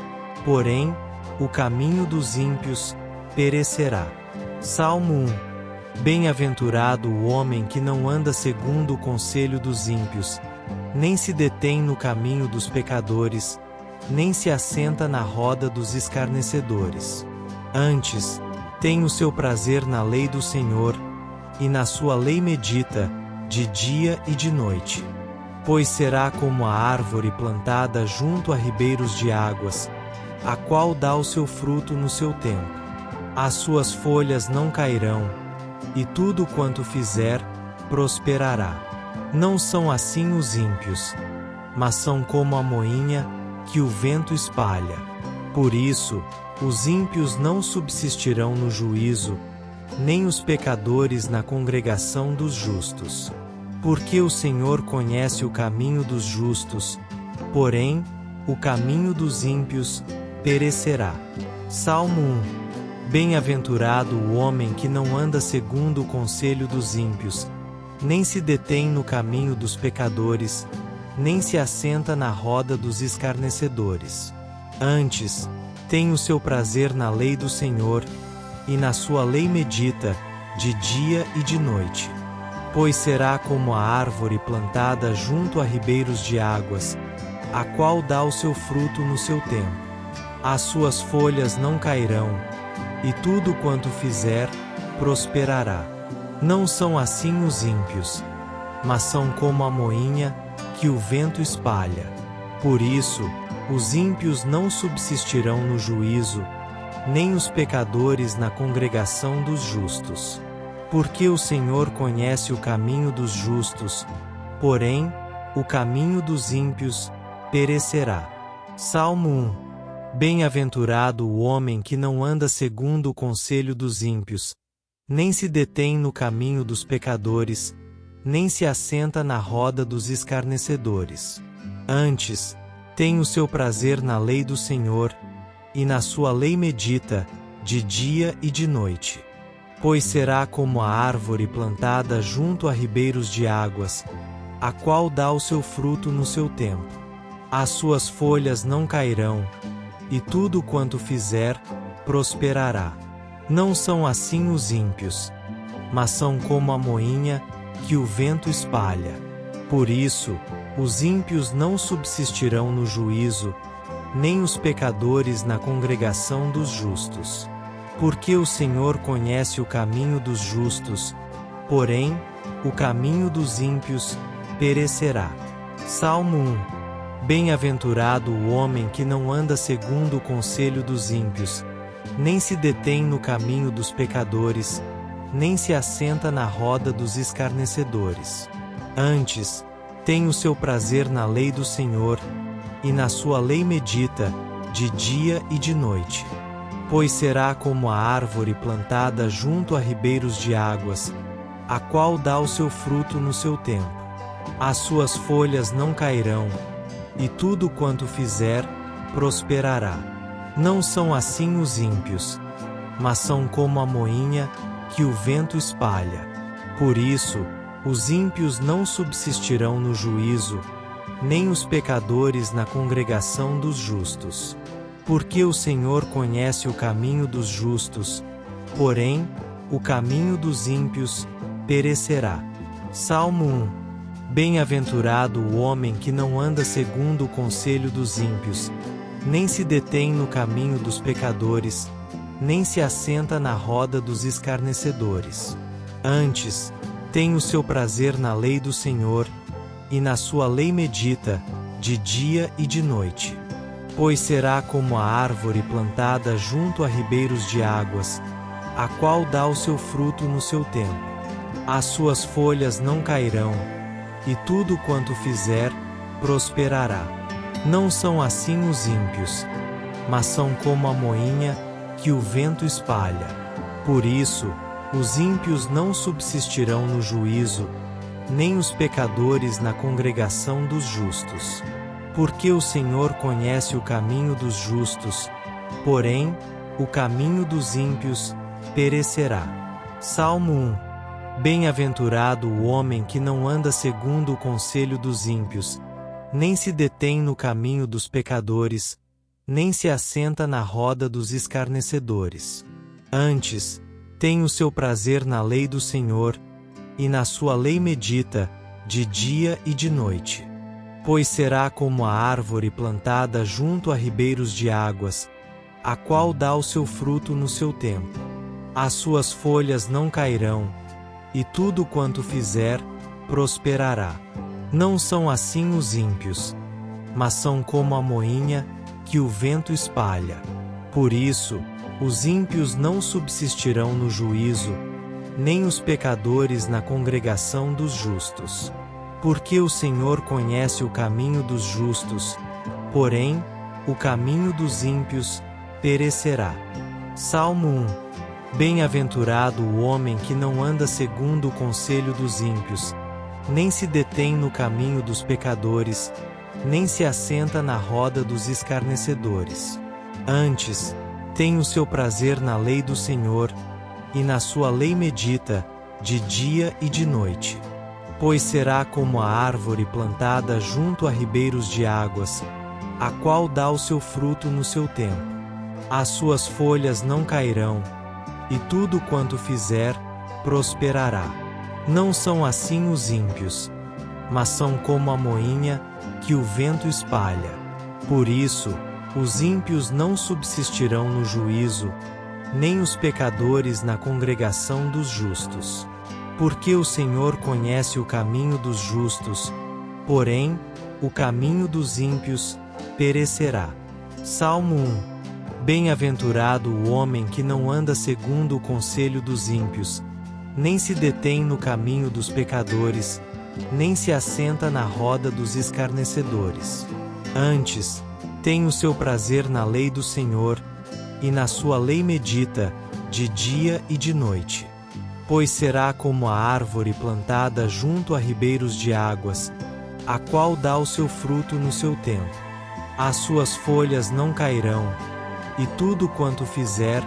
porém, o caminho dos ímpios perecerá. Salmo 1. Bem-aventurado o homem que não anda segundo o conselho dos ímpios, nem se detém no caminho dos pecadores, nem se assenta na roda dos escarnecedores. Antes, tem o seu prazer na lei do Senhor, e na sua lei medita, de dia e de noite. Pois será como a árvore plantada junto a ribeiros de águas, a qual dá o seu fruto no seu tempo. As suas folhas não cairão, e tudo quanto fizer, prosperará. Não são assim os ímpios, mas são como a moinha, que o vento espalha. Por isso, os ímpios não subsistirão no juízo, nem os pecadores na congregação dos justos. Porque o Senhor conhece o caminho dos justos, porém, o caminho dos ímpios perecerá. Salmo 1. Bem-aventurado o homem que não anda segundo o conselho dos ímpios, nem se detém no caminho dos pecadores, nem se assenta na roda dos escarnecedores. Antes, tem o seu prazer na lei do Senhor, e na sua lei medita, de dia e de noite. Pois será como a árvore plantada junto a ribeiros de águas, a qual dá o seu fruto no seu tempo. As suas folhas não cairão, e tudo quanto fizer, prosperará. Não são assim os ímpios, mas são como a moinha, que o vento espalha. Por isso, os ímpios não subsistirão no juízo, nem os pecadores na congregação dos justos. Porque o Senhor conhece o caminho dos justos, porém, o caminho dos ímpios perecerá. Salmo 1. Bem-aventurado o homem que não anda segundo o conselho dos ímpios, nem se detém no caminho dos pecadores, nem se assenta na roda dos escarnecedores. Antes, tem o seu prazer na lei do Senhor, e na sua lei medita, de dia e de noite. Pois será como a árvore plantada junto a ribeiros de águas, a qual dá o seu fruto no seu tempo. As suas folhas não cairão, e tudo quanto fizer, prosperará. Não são assim os ímpios, mas são como a moinha, que o vento espalha. Por isso, os ímpios não subsistirão no juízo, nem os pecadores na congregação dos justos. Porque o Senhor conhece o caminho dos justos, porém, o caminho dos ímpios perecerá. Salmo 1. Bem-aventurado o homem que não anda segundo o conselho dos ímpios, nem se detém no caminho dos pecadores, nem se assenta na roda dos escarnecedores. Antes, tem o seu prazer na lei do Senhor, e na sua lei medita, de dia e de noite. Pois será como a árvore plantada junto a ribeiros de águas, a qual dá o seu fruto no seu tempo. As suas folhas não cairão, e tudo quanto fizer, prosperará. Não são assim os ímpios, mas são como a moinha, que o vento espalha. Por isso, os ímpios não subsistirão no juízo, nem os pecadores na congregação dos justos. Porque o Senhor conhece o caminho dos justos, porém, o caminho dos ímpios perecerá. Salmo 1. Bem-aventurado o homem que não anda segundo o conselho dos ímpios, nem se detém no caminho dos pecadores, nem se assenta na roda dos escarnecedores. Antes, tem o seu prazer na lei do Senhor, e na sua lei medita, de dia e de noite. Pois será como a árvore plantada junto a ribeiros de águas, a qual dá o seu fruto no seu tempo. As suas folhas não cairão, e tudo quanto fizer, prosperará. Não são assim os ímpios, mas são como a moinha que o vento espalha. Por isso, os ímpios não subsistirão no juízo, nem os pecadores na congregação dos justos. Porque o Senhor conhece o caminho dos justos, porém, o caminho dos ímpios perecerá. Salmo 1. Bem-aventurado o homem que não anda segundo o conselho dos ímpios, nem se detém no caminho dos pecadores, nem se assenta na roda dos escarnecedores. Antes, tem o seu prazer na lei do Senhor, e na sua lei medita, de dia e de noite. Pois será como a árvore plantada junto a ribeiros de águas, a qual dá o seu fruto no seu tempo. As suas folhas não cairão, e tudo quanto fizer, prosperará. Não são assim os ímpios, mas são como a moinha que o vento espalha. Por isso, os ímpios não subsistirão no juízo, nem os pecadores na congregação dos justos. Porque o Senhor conhece o caminho dos justos, porém, o caminho dos ímpios perecerá. Salmo 1. Bem-aventurado o homem que não anda segundo o conselho dos ímpios, nem se detém no caminho dos pecadores, nem se assenta na roda dos escarnecedores. Antes, tem o seu prazer na lei do Senhor, e na sua lei medita, de dia e de noite. Pois será como a árvore plantada junto a ribeiros de águas, a qual dá o seu fruto no seu tempo. As suas folhas não cairão, e tudo quanto fizer, prosperará. Não são assim os ímpios, mas são como a moinha que o vento espalha. Por isso, os ímpios não subsistirão no juízo, nem os pecadores na congregação dos justos. Porque o Senhor conhece o caminho dos justos, porém, o caminho dos ímpios perecerá. Salmo 1. Bem-aventurado o homem que não anda segundo o conselho dos ímpios, nem se detém no caminho dos pecadores, nem se assenta na roda dos escarnecedores. Antes, tem o seu prazer na lei do Senhor, e na sua lei medita, de dia e de noite. Pois será como a árvore plantada junto a ribeiros de águas, a qual dá o seu fruto no seu tempo. As suas folhas não cairão, e tudo quanto fizer,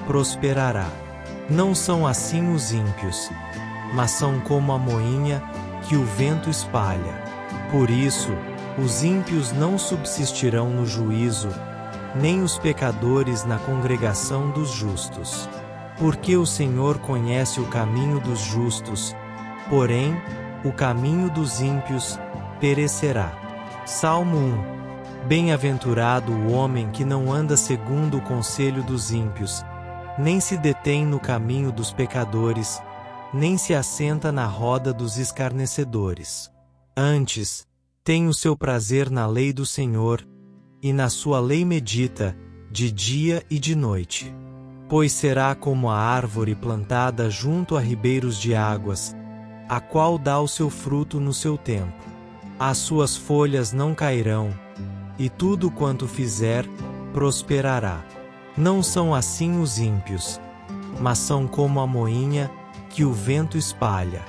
prosperará. Não são assim os ímpios, mas são como a moinha que o vento espalha. Por isso, os ímpios não subsistirão no juízo, nem os pecadores na congregação dos justos. Porque o Senhor conhece o caminho dos justos, porém, o caminho dos ímpios perecerá. Salmo 1. Bem-aventurado o homem que não anda segundo o conselho dos ímpios, nem se detém no caminho dos pecadores, nem se assenta na roda dos escarnecedores. Antes, tem o seu prazer na lei do Senhor, e na sua lei medita, de dia e de noite. Pois será como a árvore plantada junto a ribeiros de águas, a qual dá o seu fruto no seu tempo. As suas folhas não cairão, e tudo quanto fizer, prosperará. Não são assim os ímpios, mas são como a moinha que o vento espalha.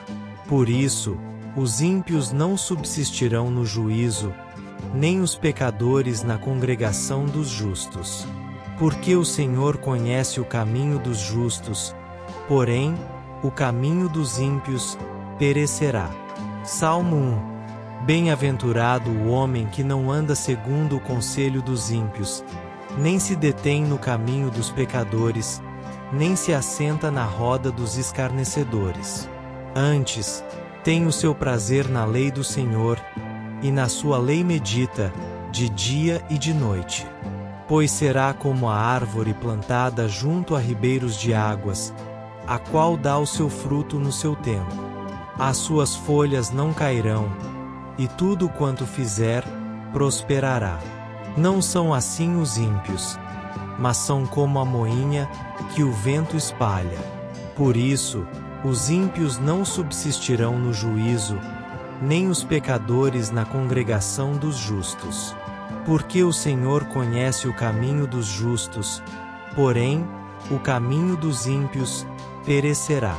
Por isso, os ímpios não subsistirão no juízo, nem os pecadores na congregação dos justos. Porque o Senhor conhece o caminho dos justos, porém, o caminho dos ímpios perecerá. Salmo 1. Bem-aventurado o homem que não anda segundo o conselho dos ímpios, nem se detém no caminho dos pecadores, nem se assenta na roda dos escarnecedores. Antes, tem o seu prazer na lei do Senhor, e na sua lei medita, de dia e de noite. Pois será como a árvore plantada junto a ribeiros de águas, a qual dá o seu fruto no seu tempo. As suas folhas não cairão, e tudo quanto fizer, prosperará. Não são assim os ímpios, mas são como a moinha, que o vento espalha. Por isso, os ímpios não subsistirão no juízo, nem os pecadores na congregação dos justos. Porque o Senhor conhece o caminho dos justos, porém, o caminho dos ímpios perecerá.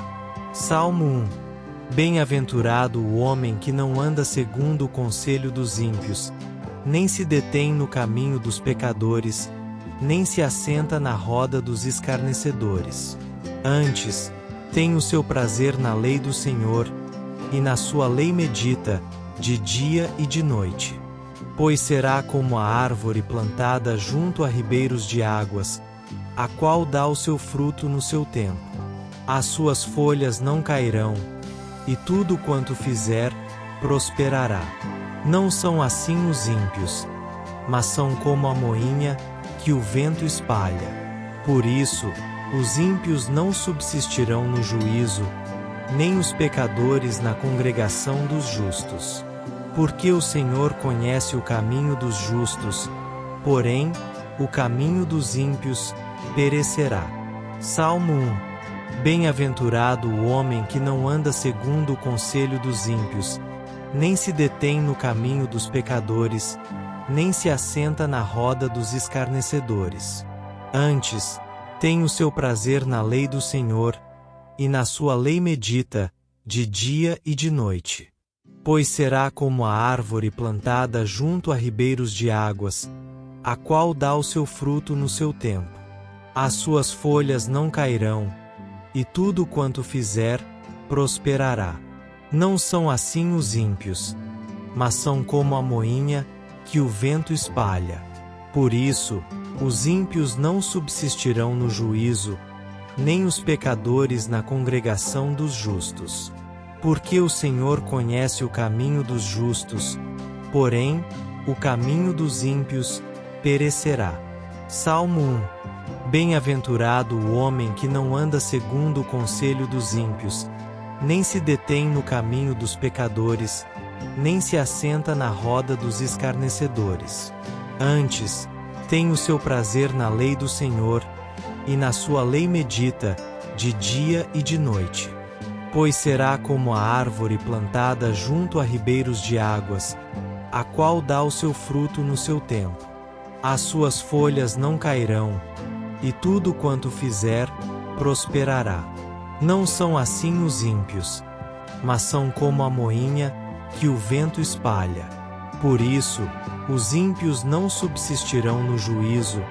Salmo 1. Bem-aventurado o homem que não anda segundo o conselho dos ímpios, nem se detém no caminho dos pecadores, nem se assenta na roda dos escarnecedores. Antes, tem o seu prazer na lei do Senhor, e na sua lei medita, de dia e de noite. Pois será como a árvore plantada junto a ribeiros de águas, a qual dá o seu fruto no seu tempo. As suas folhas não cairão, e tudo quanto fizer, prosperará. Não são assim os ímpios, mas são como a moinha, que o vento espalha. Por isso, os ímpios não subsistirão no juízo, nem os pecadores na congregação dos justos. Porque o Senhor conhece o caminho dos justos, porém, o caminho dos ímpios perecerá. Salmo 1. Bem-aventurado o homem que não anda segundo o conselho dos ímpios, nem se detém no caminho dos pecadores, nem se assenta na roda dos escarnecedores. Antes, tem o seu prazer na lei do Senhor, e na sua lei medita, de dia e de noite. Pois será como a árvore plantada junto a ribeiros de águas, a qual dá o seu fruto no seu tempo. As suas folhas não cairão, e tudo quanto fizer, prosperará. Não são assim os ímpios, mas são como a moinha, que o vento espalha. Por isso, os ímpios não subsistirão no juízo, nem os pecadores na congregação dos justos. Porque o Senhor conhece o caminho dos justos, porém, o caminho dos ímpios perecerá. Salmo 1. Bem-aventurado o homem que não anda segundo o conselho dos ímpios, nem se detém no caminho dos pecadores, nem se assenta na roda dos escarnecedores. Antes, tem o seu prazer na lei do Senhor, e na sua lei medita, de dia e de noite. Pois será como a árvore plantada junto a ribeiros de águas, a qual dá o seu fruto no seu tempo. As suas folhas não cairão, e tudo quanto fizer, prosperará. Não são assim os ímpios, mas são como a moinha, que o vento espalha. Por isso, os ímpios não subsistirão no juízo,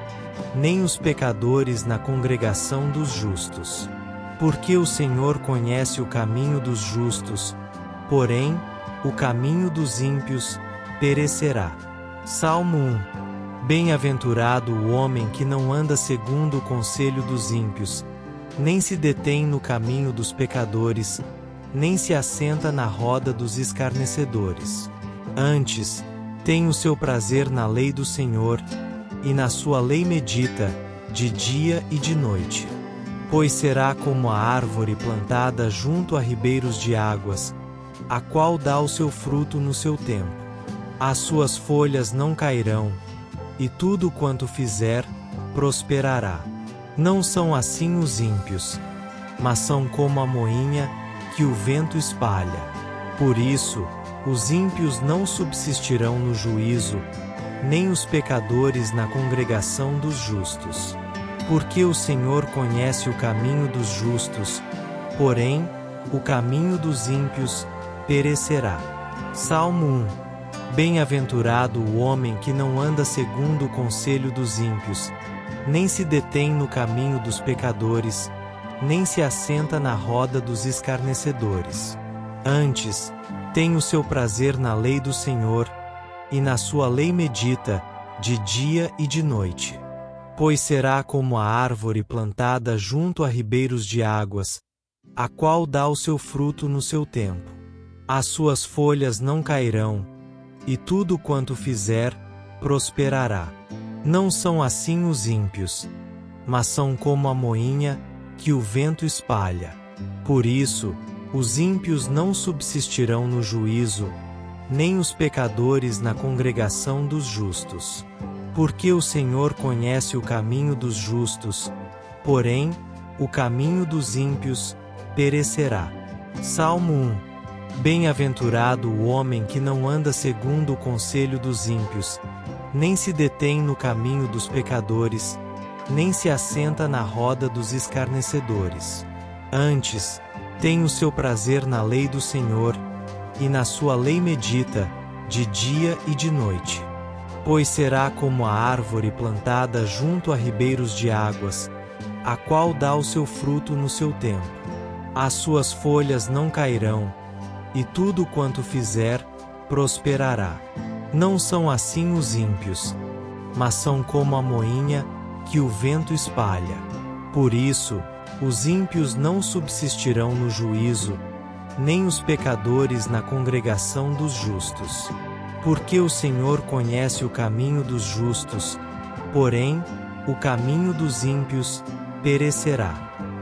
nem os pecadores na congregação dos justos. Porque o Senhor conhece o caminho dos justos, porém, o caminho dos ímpios perecerá. Salmo 1. Bem-aventurado o homem que não anda segundo o conselho dos ímpios, nem se detém no caminho dos pecadores, nem se assenta na roda dos escarnecedores. Antes, tem o seu prazer na lei do Senhor, e na sua lei medita, de dia e de noite. Pois será como a árvore plantada junto a ribeiros de águas, a qual dá o seu fruto no seu tempo. As suas folhas não cairão, e tudo quanto fizer, prosperará. Não são assim os ímpios, mas são como a moinha, que o vento espalha. Por isso, os ímpios não subsistirão no juízo, nem os pecadores na congregação dos justos. Porque o Senhor conhece o caminho dos justos, porém, o caminho dos ímpios perecerá. Salmo 1. Bem-aventurado o homem que não anda segundo o conselho dos ímpios, nem se detém no caminho dos pecadores, nem se assenta na roda dos escarnecedores. Antes, tem o seu prazer na lei do Senhor, e na sua lei medita, de dia e de noite. pois será como a árvore plantada junto a ribeiros de águas, a qual dá o seu fruto no seu tempo. As suas folhas não cairão, e tudo quanto fizer, prosperará. Não são assim os ímpios, mas são como a moinha, que o vento espalha. Por isso, os ímpios não subsistirão no juízo, nem os pecadores na congregação dos justos. Porque o Senhor conhece o caminho dos justos, porém, o caminho dos ímpios perecerá. Salmo 1. Bem-aventurado o homem que não anda segundo o conselho dos ímpios, nem se detém no caminho dos pecadores, nem se assenta na roda dos escarnecedores. Antes, tem o seu prazer na lei do Senhor, e na sua lei medita, de dia e de noite. Pois será como a árvore plantada junto a ribeiros de águas, a qual dá o seu fruto no seu tempo. As suas folhas não cairão, e tudo quanto fizer, prosperará. Não são assim os ímpios, mas são como a moinha, que o vento espalha. Por isso, os ímpios não subsistirão no juízo, nem os pecadores na congregação dos justos. Porque o Senhor conhece o caminho dos justos, porém, o caminho dos ímpios perecerá.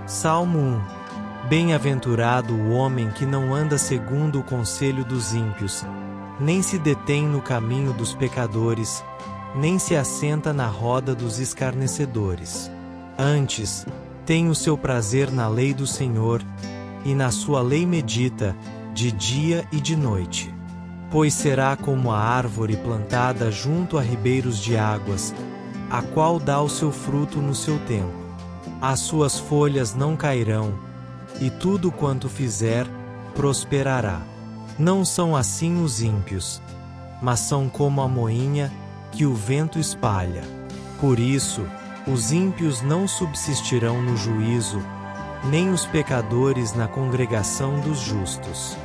Salmo 1. Bem-aventurado o homem que não anda segundo o conselho dos ímpios, nem se detém no caminho dos pecadores, nem se assenta na roda dos escarnecedores. Antes, tem o seu prazer na lei do Senhor, e na sua lei medita, de dia e de noite. Pois será como a árvore plantada junto a ribeiros de águas, a qual dá o seu fruto no seu tempo. As suas folhas não cairão, e tudo quanto fizer, prosperará. Não são assim os ímpios, mas são como a moinha, que o vento espalha. Por isso, os ímpios não subsistirão no juízo, nem os pecadores na congregação dos justos.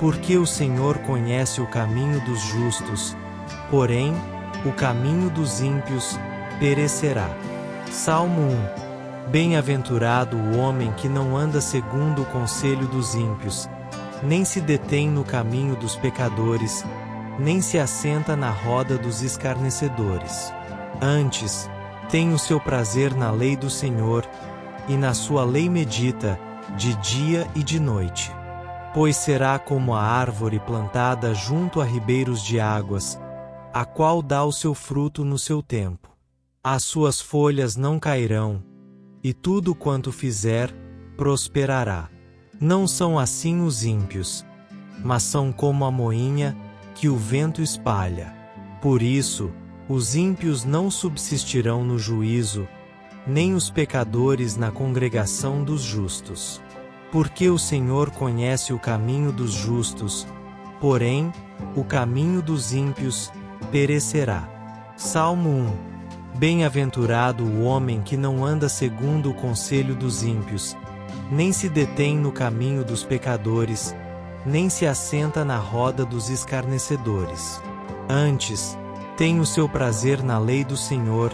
Porque o Senhor conhece o caminho dos justos, porém, o caminho dos ímpios perecerá. Salmo 1. Bem-aventurado o homem que não anda segundo o conselho dos ímpios, nem se detém no caminho dos pecadores, nem se assenta na roda dos escarnecedores. Antes, tem o seu prazer na lei do Senhor, e na sua lei medita, de dia e de noite. Pois será como a árvore plantada junto a ribeiros de águas, a qual dá o seu fruto no seu tempo. As suas folhas não cairão, e tudo quanto fizer, prosperará. Não são assim os ímpios, mas são como a moinha, que o vento espalha. Por isso, os ímpios não subsistirão no juízo, nem os pecadores na congregação dos justos. Porque o Senhor conhece o caminho dos justos, porém, o caminho dos ímpios perecerá. Salmo 1. Bem-aventurado o homem que não anda segundo o conselho dos ímpios, nem se detém no caminho dos pecadores, nem se assenta na roda dos escarnecedores. Antes, tem o seu prazer na lei do Senhor,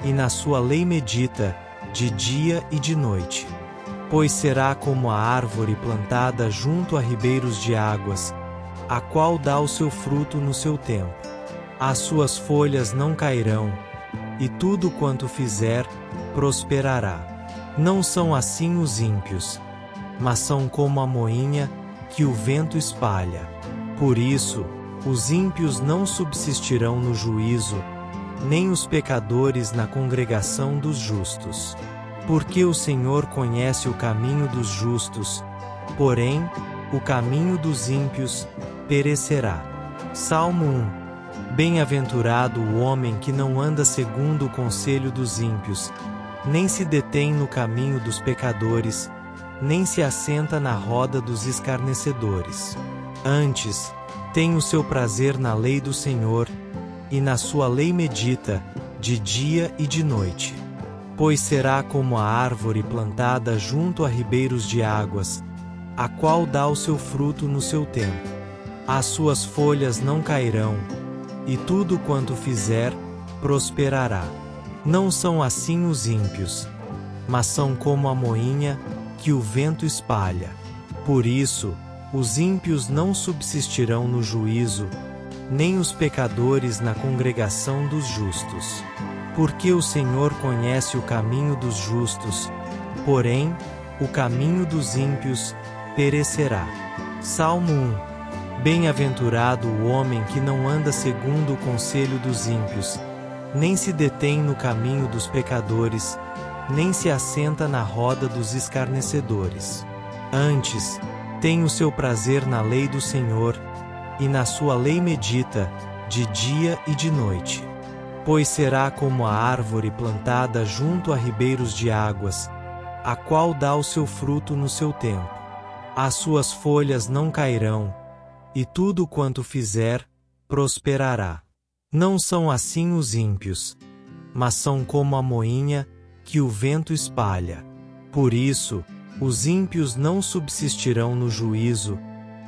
e na sua lei medita, de dia e de noite. Pois será como a árvore plantada junto a ribeiros de águas, a qual dá o seu fruto no seu tempo. As suas folhas não cairão, e tudo quanto fizer, prosperará. Não são assim os ímpios, mas são como a moinha, que o vento espalha. Por isso, os ímpios não subsistirão no juízo, nem os pecadores na congregação dos justos. Porque o Senhor conhece o caminho dos justos, porém, o caminho dos ímpios perecerá. Salmo 1. Bem-aventurado o homem que não anda segundo o conselho dos ímpios, nem se detém no caminho dos pecadores, nem se assenta na roda dos escarnecedores. Antes, tem o seu prazer na lei do Senhor, e na sua lei medita, de dia e de noite. Pois será como a árvore plantada junto a ribeiros de águas, a qual dá o seu fruto no seu tempo. As suas folhas não cairão, e tudo quanto fizer, prosperará. Não são assim os ímpios, mas são como a moinha que o vento espalha. Por isso, os ímpios não subsistirão no juízo, nem os pecadores na congregação dos justos. Porque o Senhor conhece o caminho dos justos, porém, o caminho dos ímpios perecerá. Salmo 1. Bem-aventurado o homem que não anda segundo o conselho dos ímpios, nem se detém no caminho dos pecadores, nem se assenta na roda dos escarnecedores. Antes, tem o seu prazer na lei do Senhor, e na sua lei medita, de dia e de noite. Pois será como a árvore plantada junto a ribeiros de águas, a qual dá o seu fruto no seu tempo. As suas folhas não cairão, e tudo quanto fizer, prosperará. Não são assim os ímpios, mas são como a moinha que o vento espalha. Por isso, os ímpios não subsistirão no juízo,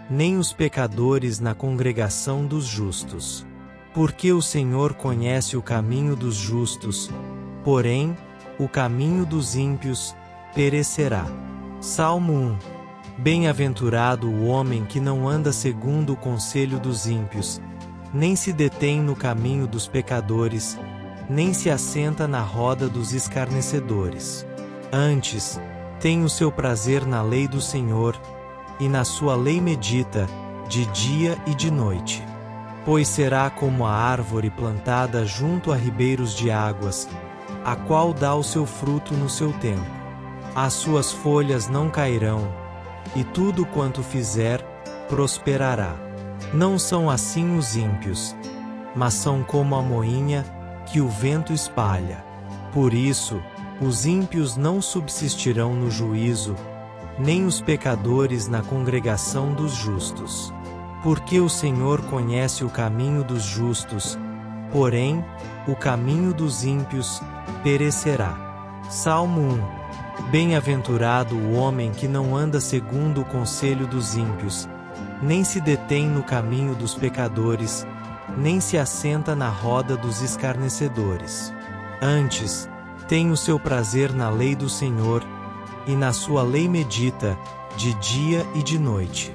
nem os pecadores na congregação dos justos. Porque o Senhor conhece o caminho dos justos, porém, o caminho dos ímpios perecerá. Salmo 1. Bem-aventurado o homem que não anda segundo o conselho dos ímpios, nem se detém no caminho dos pecadores, nem se assenta na roda dos escarnecedores. Antes, tem o seu prazer na lei do Senhor, e na sua lei medita, de dia e de noite. Pois será como a árvore plantada junto a ribeiros de águas, a qual dá o seu fruto no seu tempo. As suas folhas não cairão, e tudo quanto fizer, prosperará. Não são assim os ímpios, mas são como a moinha que o vento espalha. Por isso, os ímpios não subsistirão no juízo, nem os pecadores na congregação dos justos. Porque o Senhor conhece o caminho dos justos, porém, o caminho dos ímpios perecerá. Salmo 1. Bem-aventurado o homem que não anda segundo o conselho dos ímpios, nem se detém no caminho dos pecadores, nem se assenta na roda dos escarnecedores. Antes, tem o seu prazer na lei do Senhor, e na sua lei medita, de dia e de noite.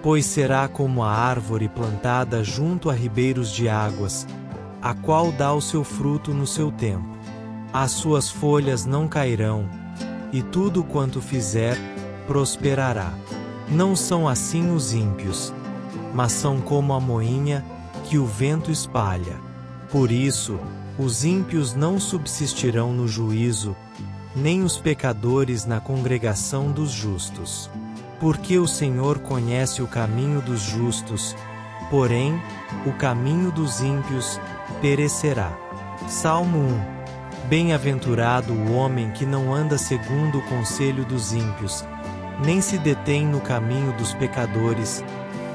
Pois será como a árvore plantada junto a ribeiros de águas, a qual dá o seu fruto no seu tempo. As suas folhas não cairão, e tudo quanto fizer, prosperará. Não são assim os ímpios, mas são como a moinha que o vento espalha. Por isso, os ímpios não subsistirão no juízo, nem os pecadores na congregação dos justos. Porque o Senhor conhece o caminho dos justos, porém, o caminho dos ímpios perecerá. Salmo 1. Bem-aventurado o homem que não anda segundo o conselho dos ímpios, nem se detém no caminho dos pecadores,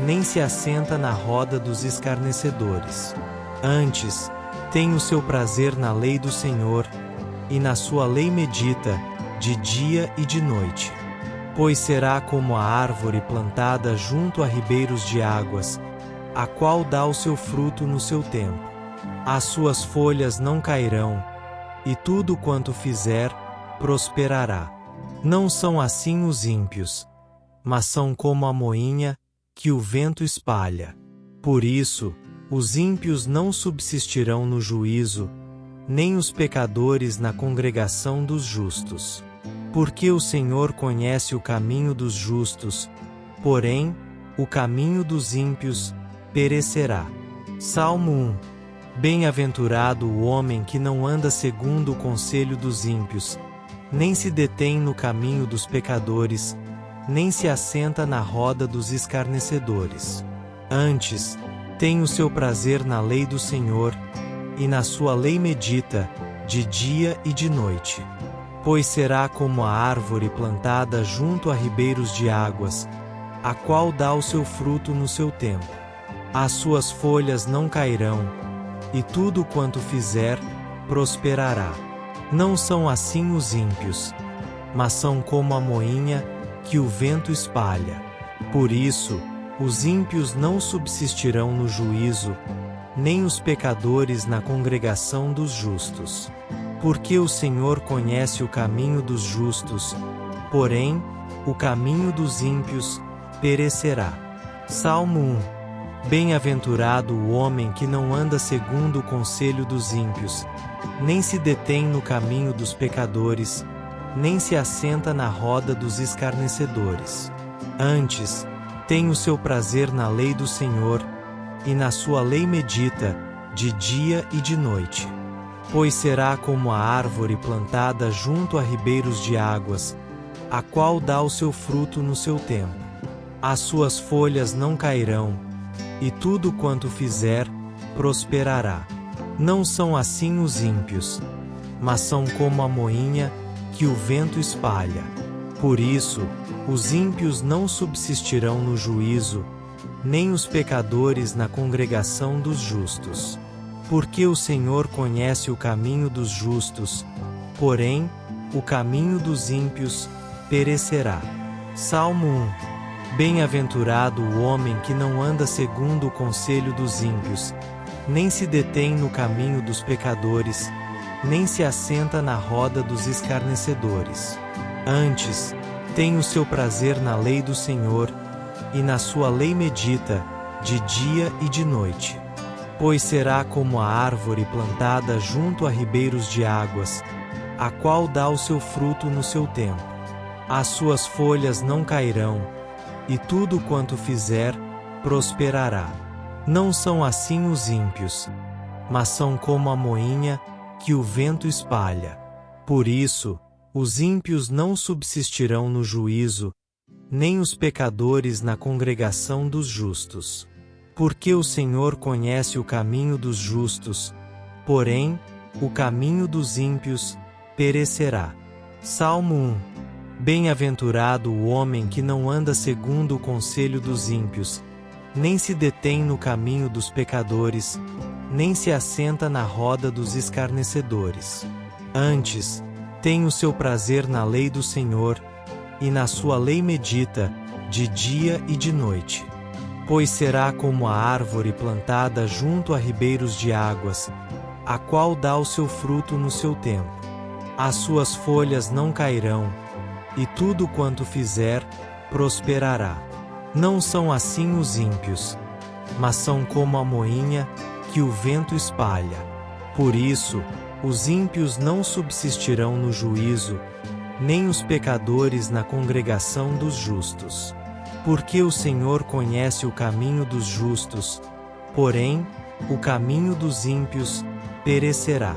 nem se assenta na roda dos escarnecedores. Antes, tem o seu prazer na lei do Senhor, e na sua lei medita, de dia e de noite. Pois será como a árvore plantada junto a ribeiros de águas, a qual dá o seu fruto no seu tempo. As suas folhas não cairão, e tudo quanto fizer, prosperará. Não são assim os ímpios, mas são como a moinha que o vento espalha. Por isso, os ímpios não subsistirão no juízo, nem os pecadores na congregação dos justos. Porque o Senhor conhece o caminho dos justos, porém, o caminho dos ímpios perecerá. Salmo 1. Bem-aventurado o homem que não anda segundo o conselho dos ímpios, nem se detém no caminho dos pecadores, nem se assenta na roda dos escarnecedores. Antes, tem o seu prazer na lei do Senhor, e na sua lei medita, de dia e de noite. Pois será como a árvore plantada junto a ribeiros de águas, a qual dá o seu fruto no seu tempo. As suas folhas não cairão, e tudo quanto fizer, prosperará. Não são assim os ímpios, mas são como a moinha que o vento espalha. Por isso, os ímpios não subsistirão no juízo, nem os pecadores na congregação dos justos. Porque o Senhor conhece o caminho dos justos, porém, o caminho dos ímpios perecerá. Salmo 1. Bem-aventurado o homem que não anda segundo o conselho dos ímpios, nem se detém no caminho dos pecadores, nem se assenta na roda dos escarnecedores. Antes, tem o seu prazer na lei do Senhor, e na sua lei medita, de dia e de noite. Pois será como a árvore plantada junto a ribeiros de águas, a qual dá o seu fruto no seu tempo. As suas folhas não cairão, e tudo quanto fizer, prosperará. Não são assim os ímpios, mas são como a moinha que o vento espalha. Por isso, os ímpios não subsistirão no juízo, nem os pecadores na congregação dos justos. Porque o Senhor conhece o caminho dos justos, porém, o caminho dos ímpios perecerá. Salmo 1. Bem-aventurado o homem que não anda segundo o conselho dos ímpios, nem se detém no caminho dos pecadores, nem se assenta na roda dos escarnecedores. Antes, tem o seu prazer na lei do Senhor, e na sua lei medita, de dia e de noite. Pois será como a árvore plantada junto a ribeiros de águas, a qual dá o seu fruto no seu tempo. As suas folhas não cairão, e tudo quanto fizer, prosperará. Não são assim os ímpios, mas são como a moinha que o vento espalha. Por isso, os ímpios não subsistirão no juízo, nem os pecadores na congregação dos justos. Porque o Senhor conhece o caminho dos justos, porém, o caminho dos ímpios perecerá. Salmo 1. Bem-aventurado o homem que não anda segundo o conselho dos ímpios, nem se detém no caminho dos pecadores, nem se assenta na roda dos escarnecedores. Antes, tem o seu prazer na lei do Senhor, e na sua lei medita, de dia e de noite. Pois será como a árvore plantada junto a ribeiros de águas, a qual dá o seu fruto no seu tempo. As suas folhas não cairão, e tudo quanto fizer, prosperará. Não são assim os ímpios, mas são como a moinha que o vento espalha. Por isso, os ímpios não subsistirão no juízo, nem os pecadores na congregação dos justos. Porque o Senhor conhece o caminho dos justos, porém, o caminho dos ímpios perecerá.